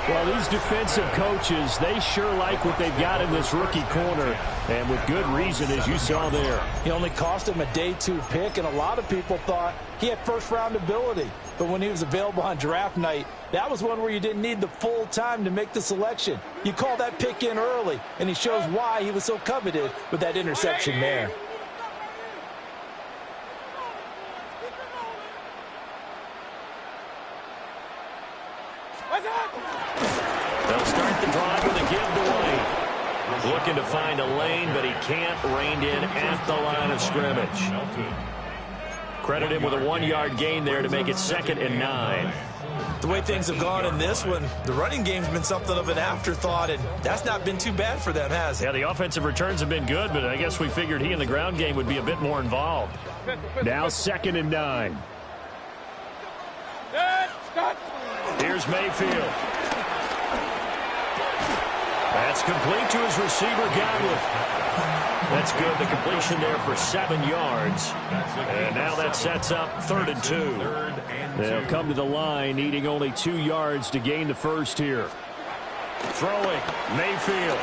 Well, these defensive coaches, they sure like what they've got in this rookie corner, and with good reason, as you saw there. He only cost him a day 2 pick, and a lot of people thought he had first-round ability. But when he was available on draft night, that was one where you didn't need the full time to make the selection. You call that pick in early, and he shows why he was so coveted with that interception there. They'll start the drive with a give to White. Looking to find a lane, but he can't. Reined in at the line of scrimmage. Credit him with a 1-yard gain there to make it 2nd and 9. The way things have gone in this one, the running game's been something of an afterthought, and that's not been too bad for them, has it? Yeah, the offensive returns have been good, but I guess we figured he in the ground game would be a bit more involved. Now 2nd and 9. Here's Mayfield. That's complete to his receiver, Godwin. That's good. The completion there for 7 yards. And now that sets up 3rd and 2. They'll come to the line, needing only 2 yards to gain the first here. Throwing, Mayfield.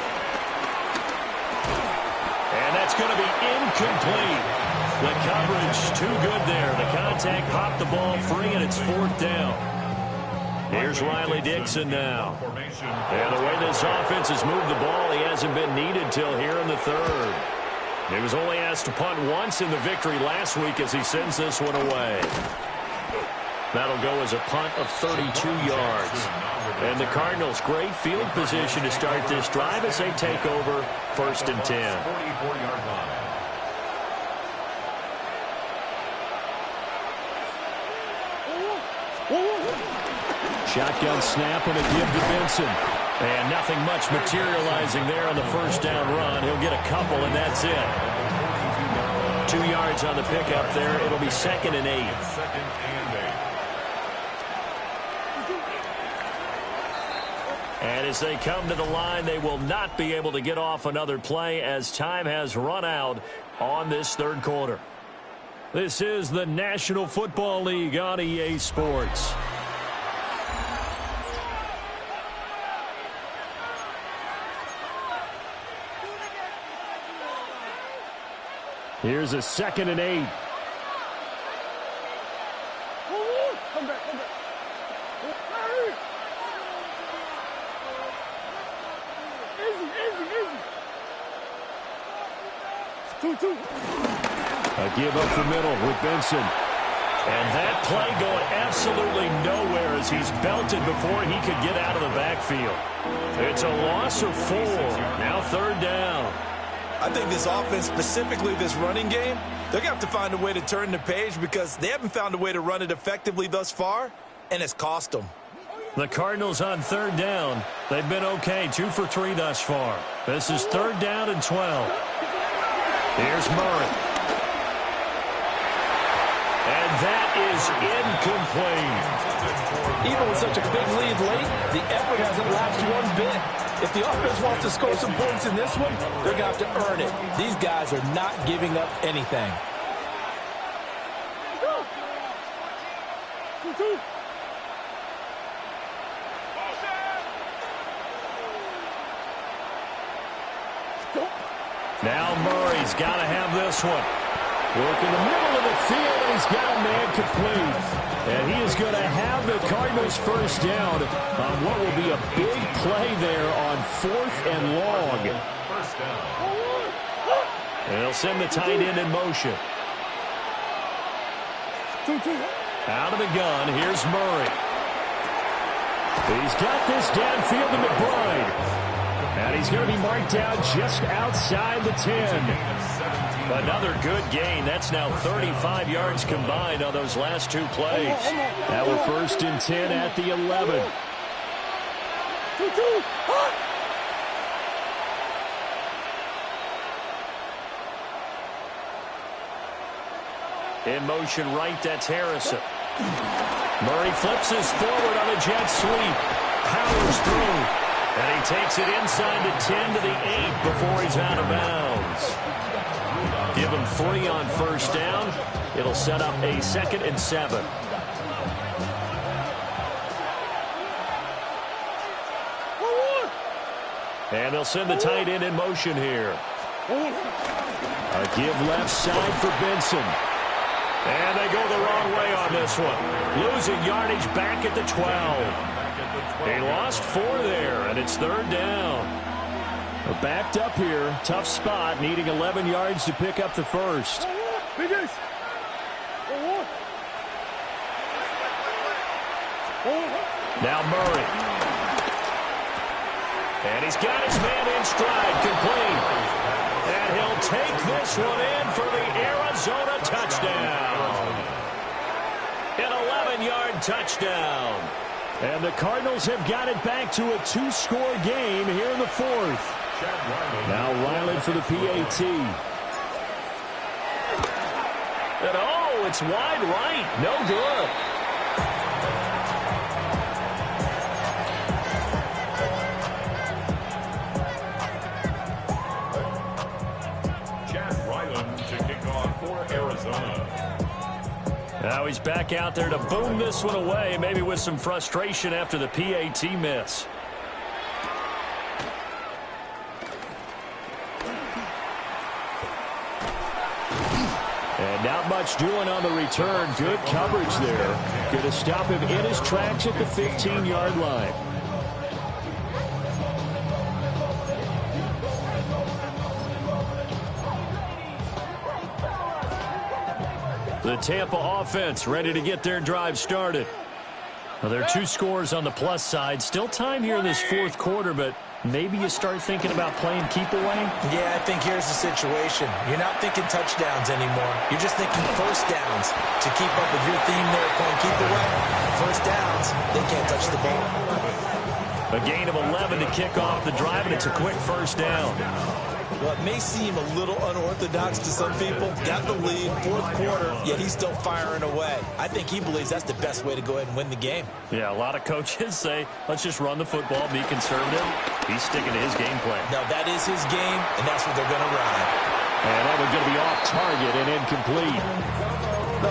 And that's going to be incomplete. The coverage too good there. The contact popped the ball free, and it's 4th down. Here's Riley Dixon now. And the way this offense has moved the ball, he hasn't been needed till here in the 3rd. He was only asked to punt once in the victory last week as he sends this one away. That'll go as a punt of 32 yards. And the Cardinals, great field position to start this drive as they take over 1st and 10. 44-yard line. Shotgun snap and a give to Benson. And nothing much materializing there on the 1st down run. He'll get a couple, and that's it. 2 yards on the pickup there. It'll be 2nd and 8. 2nd and 8. And as they come to the line, they will not be able to get off another play as time has run out on this 3rd quarter. This is the National Football League on EA Sports. Here's a 2nd and 8. Come back. Easy. 2-2. A give up the middle with Benson. And that play going absolutely nowhere as he's belted before he could get out of the backfield. It's a loss of 4. Now 3rd down. I think this offense, specifically this running game, they're going to have to find a way to turn the page because they haven't found a way to run it effectively thus far, and it's cost them. The Cardinals on 3rd down. They've been okay, 2 for 3 thus far. This is 3rd down and 12. Here's Murray. And that is incomplete. Even with such a big lead late, the effort hasn't lapsed one bit. If the offense wants to score some points in this one, they're going to have to earn it. These guys are not giving up anything. Now Murray's got to have this one. Work in the middle of the field, and he's got a man complete. And he is going to have the Cardinals 1st down on what will be a big play there on 4th and long. 1st down. And they'll send the tight end in motion. Out of the gun, here's Murray. He's got this downfield to McBride. And he's going to be marked down just outside the 10. Another good gain. That's now 35 yards combined on those last 2 plays. Now we're 1st and 10 at the 11. In motion right, that's Harrison. Murray flips his forward on a jet sweep. Powers through. And he takes it inside the 10 to the 8 before he's out of bounds. Give him 3 on 1st down. It'll set up a 2nd and 7. And they'll send the tight end in motion here. A give left side for Benson. And they go the wrong way on this one. Losing yardage back at the 12. He lost 4 there, and it's 3rd down. We're backed up here. Tough spot, needing 11 yards to pick up the 1st. Now Murray. And he's got his man in stride, complete. And he'll take this one in for the Arizona touchdown. An 11-yard touchdown. And the Cardinals have got it back to a 2-score game here in the 4th. Now Riley for the PAT. And oh, it's wide right. No good. Now he's back out there to boom this one away, maybe with some frustration after the PAT miss. And not much doing on the return. Good coverage there. Going to stop him in his tracks at the 15-yard line. The Tampa offense ready to get their drive started. Well, there are 2 scores on the plus side. Still time here in this fourth quarter, but maybe you start thinking about playing keep away? Yeah, I think here's the situation. You're not thinking touchdowns anymore. You're just thinking first downs. To keep up with your theme there, playing keep away. First downs, they can't touch the ball. A gain of 11 to kick off the drive, and it's a quick first down. Well, it may seem a little unorthodox to some people. Got the lead, fourth quarter, yet he's still firing away. I think he believes that's the best way to go ahead and win the game. Yeah, a lot of coaches say, let's just run the football, be conservative. He's sticking to his game plan. No, that is his game, and that's what they're going to ride. And that one's going to be off target and incomplete.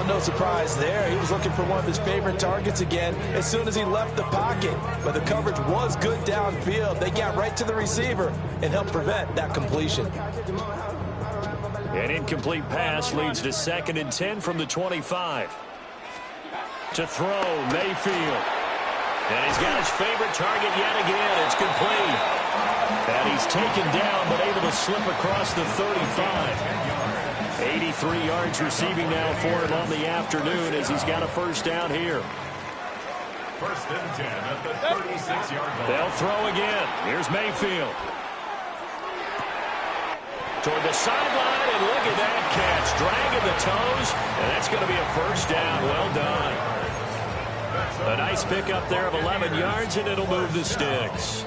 No surprise there. He was looking for one of his favorite targets again as soon as he left the pocket. But the coverage was good downfield. They got right to the receiver and helped prevent that completion. An incomplete pass leads to 2nd and 10 from the 25. To throw, Mayfield. And he's got his favorite target yet again. It's complete. And he's taken down but able to slip across the 35. 83 yards receiving now for him on the afternoon as he's got a first down here. 1st and 10 at the 36-yard line. They'll throw again. Here's Mayfield. Toward the sideline, and look at that catch. Dragging the toes, and that's going to be a first down. Well done. A nice pickup there of 11 yards, and it'll move the sticks.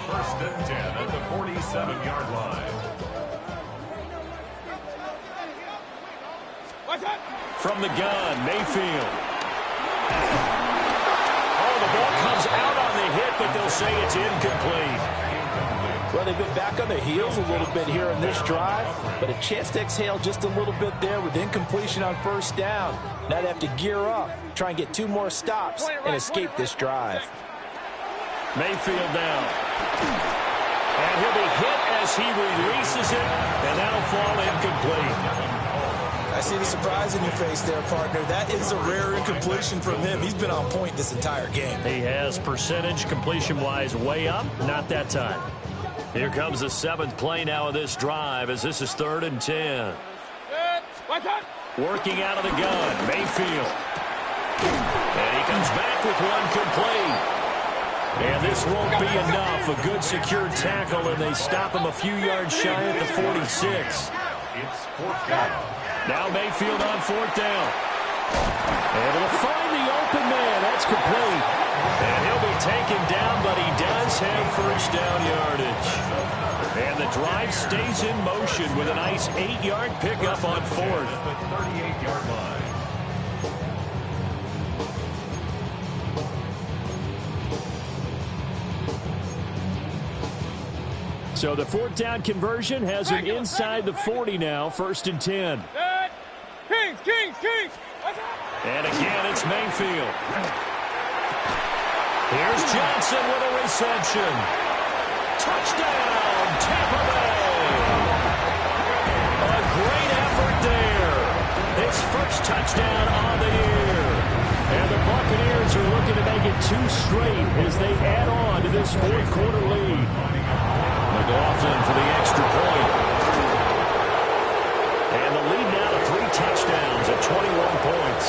1st and 10 at the 47-yard line. From the gun, Mayfield. Oh, the ball comes out on the hit, but they'll say it's incomplete. Well, they've been back on their heels a little bit here in this drive, but a chance to exhale just a little bit there with incompletion on first down. Now they have to gear up, try and get 2 more stops, and escape this drive. Mayfield down. And he'll be hit as he releases it, and that'll fall incomplete. I see the surprise in your face there, partner. That is a rare incompletion from him. He's been on point this entire game. He has percentage completion-wise way up. Not that time. Here comes the 7th play now of this drive as this is 3rd and 10. Working out of the gun, Mayfield. And he comes back with one complete. And this won't be enough. A good secured tackle, and they stop him a few yards shy at the 46. It's 4th down. Now Mayfield on 4th down. Able to find the open man. That's complete. And he'll be taken down, but he does have first down yardage. And the drive stays in motion with a nice 8-yard pickup on 4th. The 38-yard line. So the 4th down conversion has him inside the 40 now, 1st and 10. Kings! And again, it's Mayfield. Here's Johnson with a reception. Touchdown, Tampa Bay. A great effort there. His first touchdown on the year. And the Buccaneers are looking to make it 2 straight as they add on to this 4th quarter lead. McLaughlin for the extra point. And the lead now to 3 touchdowns at 21 points.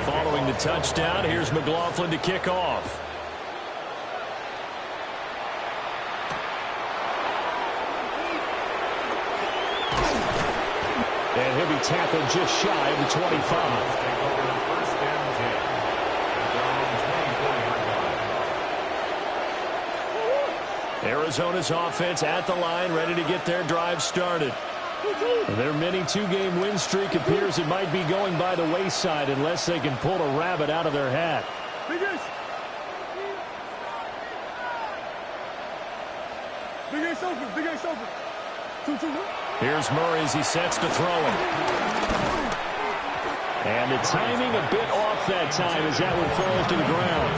Following the touchdown, here's McLaughlin to kick off. And he'll be tackled just shy of the 25. Arizona's offense at the line, ready to get their drive started. Their mini 2-game win streak appears it might be going by the wayside unless they can pull a rabbit out of their hat. Ace open. Big Ace open. 2-2. Here's Murray as he sets to throw it. And the timing a bit off that time as that one falls to the ground.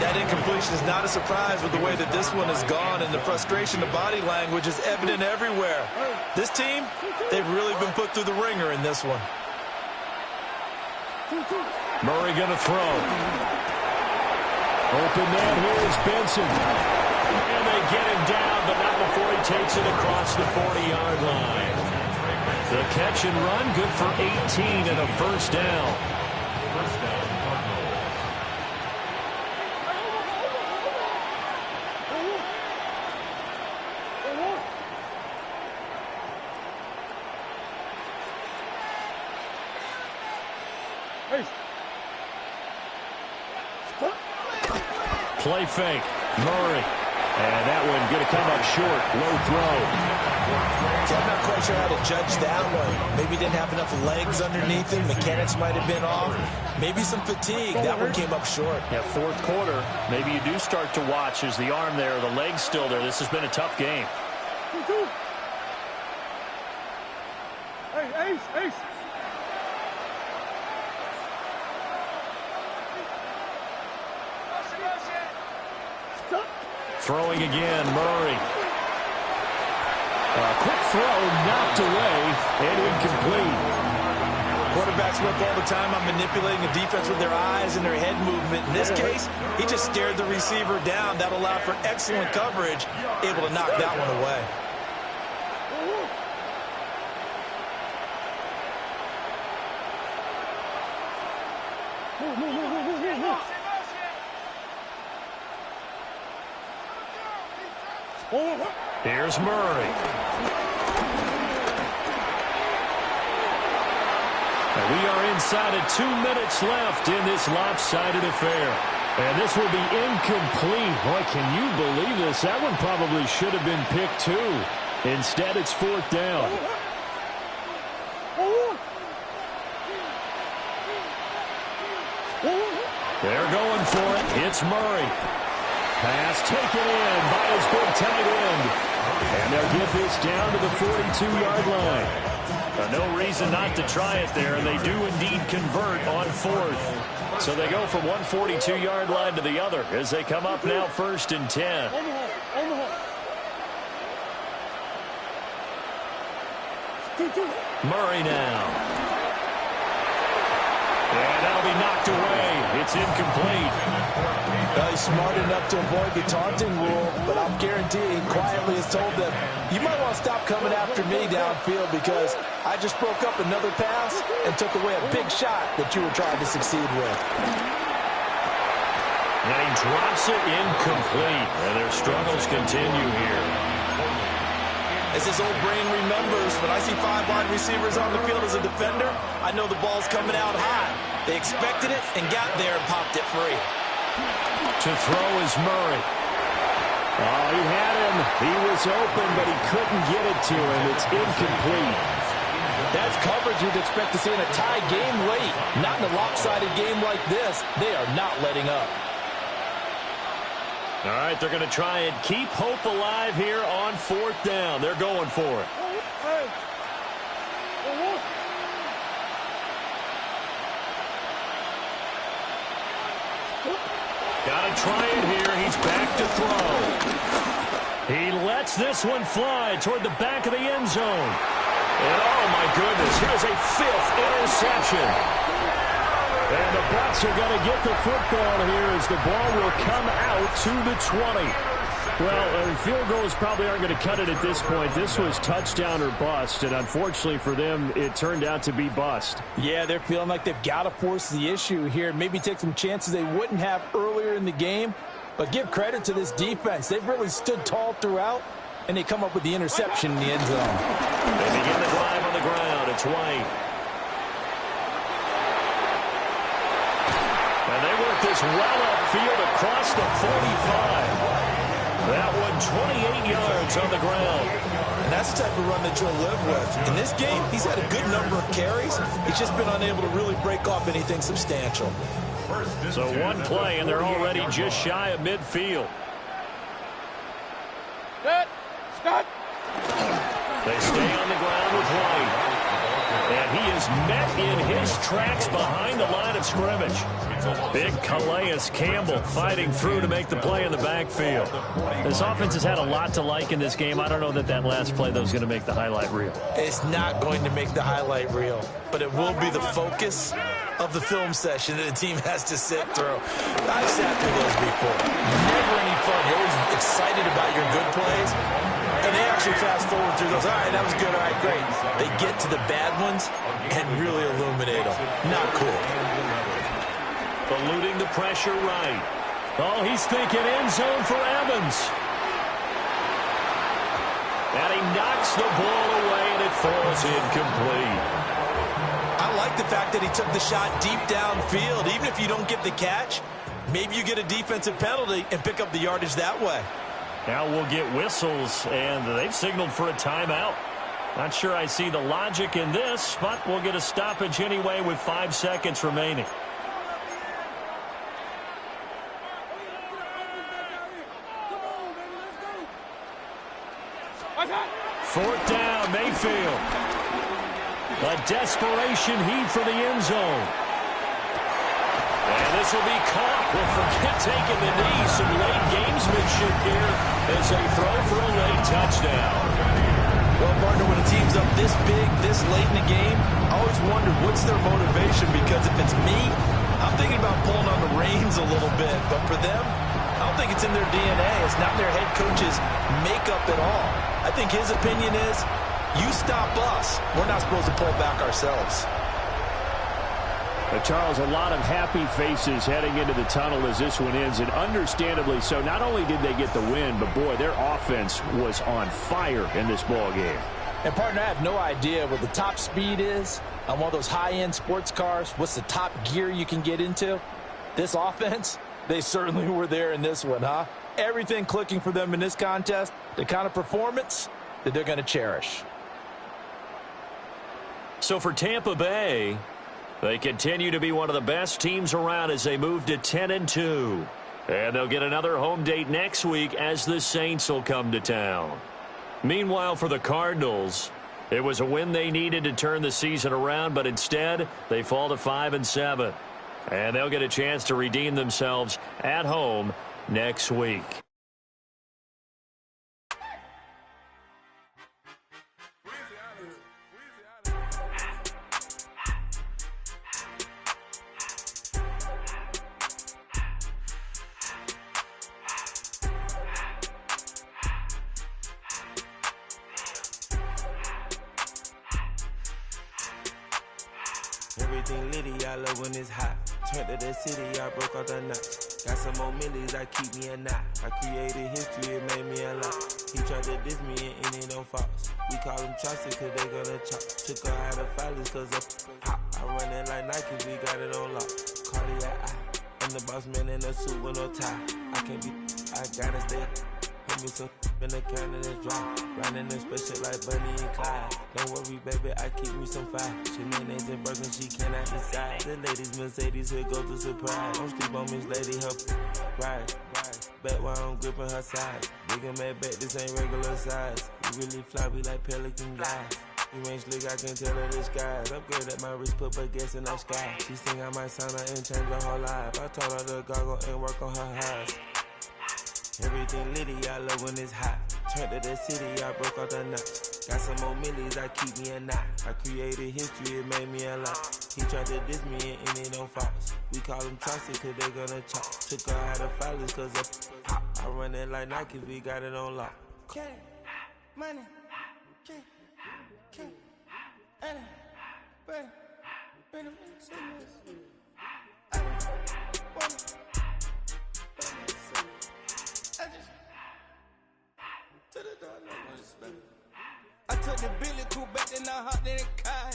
That incompletion is not a surprise with the way that this one has gone, and the frustration, the body language is evident everywhere. This team, they've really been put through the ringer in this one. Murray going to throw. Open man, here's Benson. And they get him down, but not before he takes it across the 40-yard line. The catch and run, good for 18 and a first down. First down, Cardinals. Play fake. Murray. And that one going to come up short. Low throw. So I'm not quite sure how to judge that one. Maybe he didn't have enough legs underneath him. Mechanics might have been off. Maybe some fatigue. That one came up short. Yeah, fourth quarter. Maybe you do start to watch. Is the arm there, the leg's still there? This has been a tough game. 2-2. Hey, Ace, Ace. Throwing again, Murray. A quick throw, knocked away, and incomplete. Quarterbacks work all the time on manipulating the defense with their eyes and their head movement. In this case, he just stared the receiver down. That allowed for excellent coverage, able to knock that one away. Here's Murray. And we are inside of 2 minutes left in this lopsided affair. And this will be incomplete. Boy, can you believe this? That one probably should have been picked too. Instead, it's fourth down. They're going for it. It's Murray. Pass taken in by his big tight end. And they'll get this down to the 42-yard line. No reason not to try it there, and they do indeed convert on fourth. So they go from one 42-yard line to the other as they come up now first and 10. Murray now. And that'll be knocked away. It's incomplete. Well, he's smart enough to avoid the taunting rule, but I'll guarantee he quietly has told them, you might want to stop coming after me downfield because I just broke up another pass and took away a big shot that you were trying to succeed with. And he drops it incomplete. And their struggles continue here. As his old brain remembers, when I see 5 wide receivers on the field as a defender, I know the ball's coming out high. They expected it and got there and popped it free. To throw is Murray. Oh, he had him. He was open, but he couldn't get it to him. It's incomplete. That's coverage you'd expect to see in a tie game late. Not in a lopsided game like this. They are not letting up. All right, they're going to try and keep hope alive here on fourth down. They're going for it. Got to try it here. He's back to throw. He lets this one fly toward the back of the end zone. And oh, my goodness, here's a 5th interception. And the Bucs are going to get the football here as the ball will come out to the 20. Well, field goals probably aren't going to cut it at this point. This was touchdown or bust, and unfortunately for them, it turned out to be bust. Yeah, they're feeling like they've got to force the issue here. Maybe take some chances they wouldn't have earlier in the game. But give credit to this defense. They've really stood tall throughout, and they come up with the interception in the end zone. They begin the drive on the ground. It's White. And they work this well upfield across the 45. That one 28 yards on the ground. And that's the type of run that you'll live with. In this game, he's had a good number of carries. He's just been unable to really break off anything substantial. So one play, and they're already just shy of midfield. They stay on the ground with White. And he is met in his tracks behind the line of scrimmage. Big Calais Campbell fighting through to make the play in the backfield. This offense has had a lot to like in this game. I don't know that last play, though, is going to make the highlight reel. It's not going to make the highlight reel, but it will be the focus of the film session that the team has to sit through. I've sat through those before. Never any fun. You're always excited about your good plays. And they actually fast forward through those. All right, that was good. All right, great. They get to the bad ones and really illuminate them. Not cool. Eluding the pressure right. Oh, he's thinking end zone for Evans. And he knocks the ball away, and it falls incomplete. I like the fact that he took the shot deep downfield. Even if you don't get the catch, maybe you get a defensive penalty and pick up the yardage that way. Now we'll get whistles, and they've signaled for a timeout. Not sure I see the logic in this, but we'll get a stoppage anyway with 5 seconds remaining. Fourth down, Mayfield. A desperation heave for the end zone. And this will be caught. We'll forget taking the knee. Some late gamesmanship here as they throw for a late touchdown. Well, partner, when a team's up this big, this late in the game, I always wondered what's their motivation, because if it's me, I'm thinking about pulling on the reins a little bit. But for them, I don't think it's in their DNA. It's not their head coach's makeup at all. I think his opinion is, you stop us. We're not supposed to pull back ourselves. Charles, a lot of happy faces heading into the tunnel as this one ends, and understandably so. Not only did they get the win, but, boy, their offense was on fire in this ball game. And, partner, I have no idea what the top speed is on one of those high-end sports cars. What's the top gear you can get into? This offense, they certainly were there in this one, huh? Everything clicking for them in this contest, the kind of performance that they're going to cherish. So for Tampa Bay, they continue to be one of the best teams around as they move to 10-2. And they'll get another home date next week as the Saints will come to town. Meanwhile, for the Cardinals, it was a win they needed to turn the season around, but instead they fall to 5-7. And they'll get a chance to redeem themselves at home next week. Everything litty, I love when it's hot. Turned to the city, I broke out the knot. Got some more millies, I keep me a knot. I created history, it made me a lot. He tried to diss me and it don't false. We call him Chaucer cause they gonna chop. Took her out of filers cause of hot. I run it like Nike, we got it on lock. Cardiac eye, I'm the boss man in a suit with no tie. I can't be, I gotta stay. Put me some in the can and it's dry. Riding in special like Bunny and Clyde. Don't worry, baby, I keep me some fire. She names and Birkin, she cannot decide. The ladies, Mercedes, here go to surprise. Don't sleep on Miss Lady, her ride. Back while I'm gripping her side. Big and mad back, this ain't regular size. You really fly, we like Pelican guys. You ain't slick, I can tell her the skies. Upgrade at my wrist, put her gas in the sky. She think I might sign her and change her whole life. I told her to goggle and work on her eyes. Everything litty, I love when it's hot. Turned to the city, I broke out the knot. Got some more millies, I keep me a knot. I created history, it made me a lot. He tried to diss me and it don't false. We call him Chaucer cause they gonna chop. Took her out of filers cause of hot. I run it like Nike, we got it on lock. Cash, money, cash, Anna, bread, I took the Billy cool back, then I hopped in the car.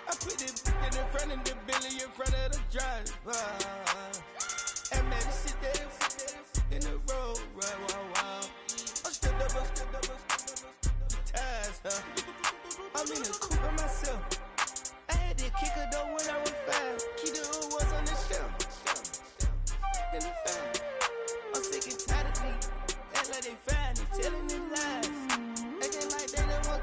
I put the in front of the Billy in front of the driver. And man, sit there in the road, right, wow. I stood up, the ties, huh? I'm in the coupe by myself. I had to kick her though when I was 5. Keep the old ones on the shelf. In the fan. I'm sick and tired of me. Act like they fine, they telling them lies. Acting like they don't want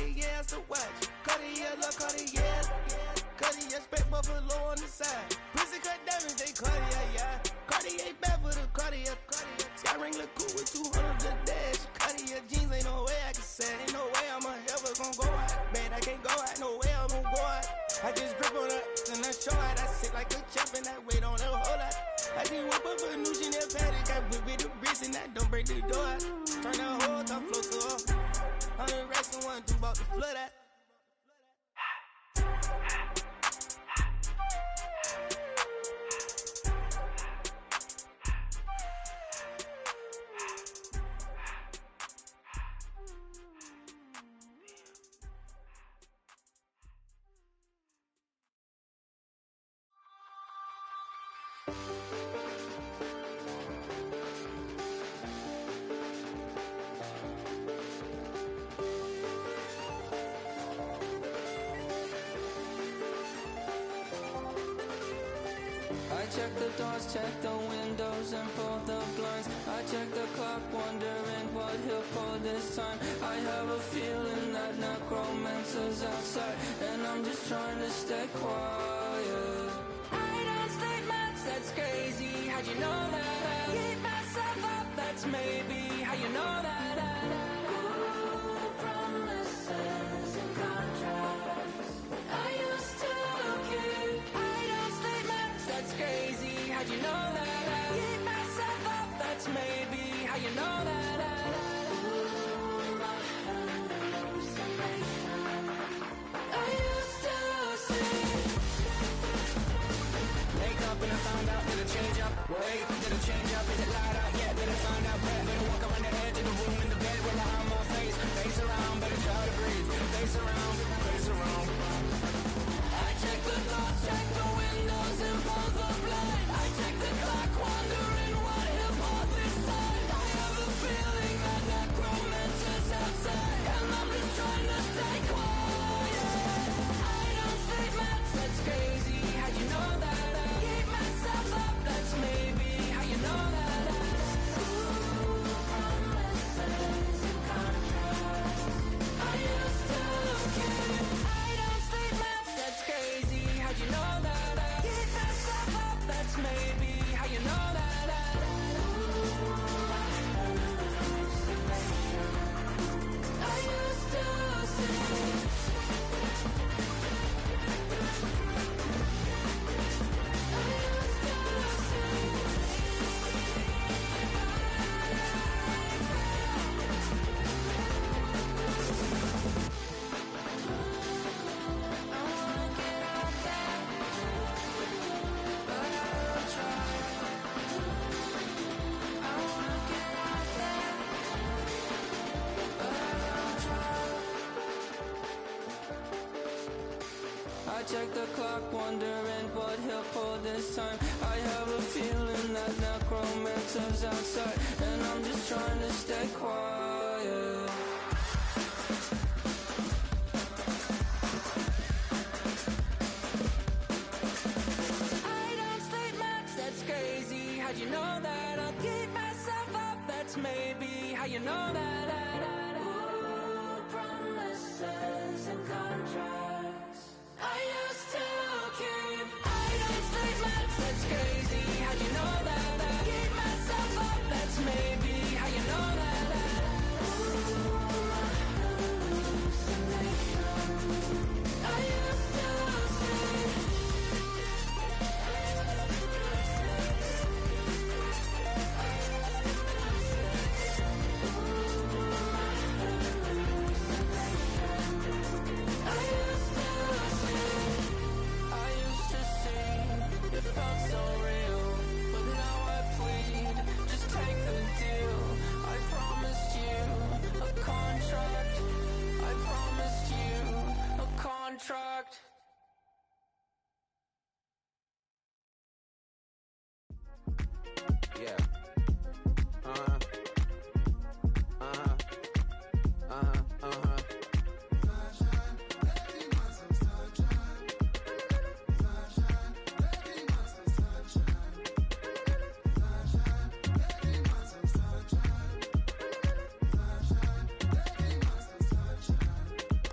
Cartier to watch. Cartier, love Cartier. Cartier, spec Buffalo on the side. Pussy cut damage, they Cartier, yeah. Cartier bad for the Cartier. Sky ring look cool with 200 the dash. Cartier jeans, ain't no way I can say. Ain't no way I'm ever gon' go out. Man, I can't go out, no way I'm gon' go out. I just grip on her and I show out. I sit like a champ and I wait on a whole lot. I just whip up a new Chanel paddock. I whip with the wrist and I don't break the door out. Turn that whole top floor to her. I'm the rest of one, two about to flood out. I check the doors, check the windows and pull the blinds. I check the clock, wondering what he'll pull this time. I have a feeling that necromancer's outside, and I'm just trying to stay quiet. I don't sleep much, that's crazy. How'd you know that? I keep myself up, that's maybe how you know that. Ooh, promises and contracts. I used to keep. I don't sleep much, that's crazy. How'd you know that? I keep myself up, that's maybe how you know that. Ooh, my hallucination. I used to see. Wake up and I found out that I change up. Wait, did I change up? Is it light out yet? Did I find out where? Better walk around the edge of the room in the bed where I have my face. Face around, better try to breathe. Face around, face around. I check the doors, check the windows and pull the blind. I check the clock, wondering what he'll pull this time. I have a feeling that necromancer's outside, and I'm just trying to stay quiet. I don't sleep much, that's crazy. How'd you know that? I keep myself up, that's maybe how you know that. Ooh, promises and contracts. I used to keep. I don't sleep much, that's crazy. How'd you know that? I keep myself up, that's maybe how you know that. Ooh, hallucination. I used to see. I check the clock, wondering what he'll pull this time. I have a feeling that necromancer's outside, and I'm just trying to stay quiet. I don't sleep much, that's crazy. How'd you know that? I'll keep myself up, that's maybe how you know that. Ooh, promises and contracts. I used to keep. I don't sleep much, that's crazy. How'd you know that? I keep myself up, that's maybe how you know that. Ooh, my hallucination. I used to see. Ooh,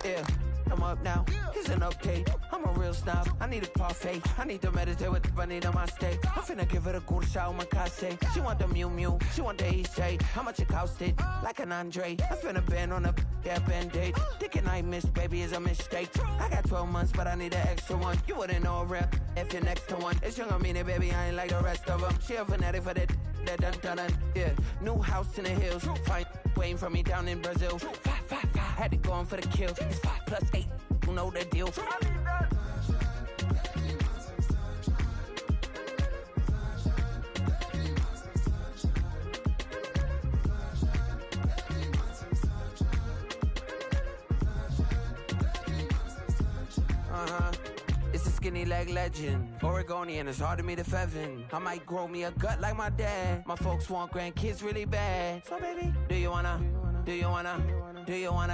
Yeah, I'm up now. Here's an update. I'm a real snob. I need a parfait. I need to meditate with the bunny on my steak. I'm finna give her a good shot with my case. She want the Mew Mew. She want the EJ. How much it costed? Like an Andre. I spent a band on a band-aid. Thinking I miss, baby, is a mistake. I got 12 months, but I need an extra one. You wouldn't know a rep if you're next to one. It's young, I mean it, baby. I ain't like the rest of them. She a fanatic for that dun. Yeah, new house in the hills. Fine, waiting for me down in Brazil. 5. Had to go on for the kill. It's 5 + 8. You know the deal. It's a skinny leg legend. Oregonian, it's hard to meet a Fevin. I might grow me a gut like my dad. My folks want grandkids really bad. So baby, do you wanna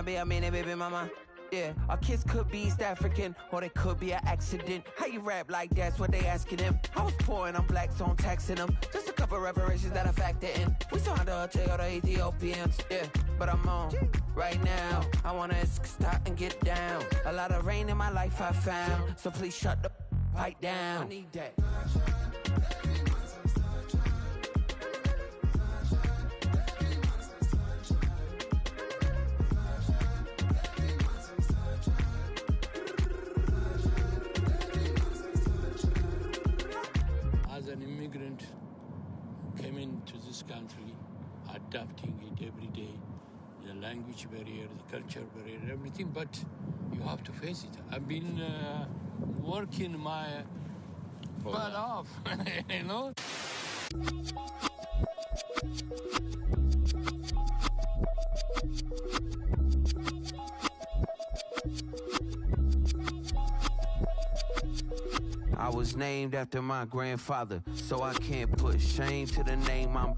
be a mini baby mama? Yeah, our kids could be East African, or they could be an accident. How you rap like that's what they asking him. I was poor and I'm black, so I'm taxing them. Just a couple reparations that I factor in. We saw the other Ethiopians, yeah, but I'm on right now. I wanna stop and get down. A lot of rain in my life I found, so please shut the pipe down. I need that. As an immigrant who came into this country, adapting it every day, the language barrier, the culture barrier, everything, but you have to face it. I've been working my butt off, you know? I was named after my grandfather, so I can't put shame to the name I'm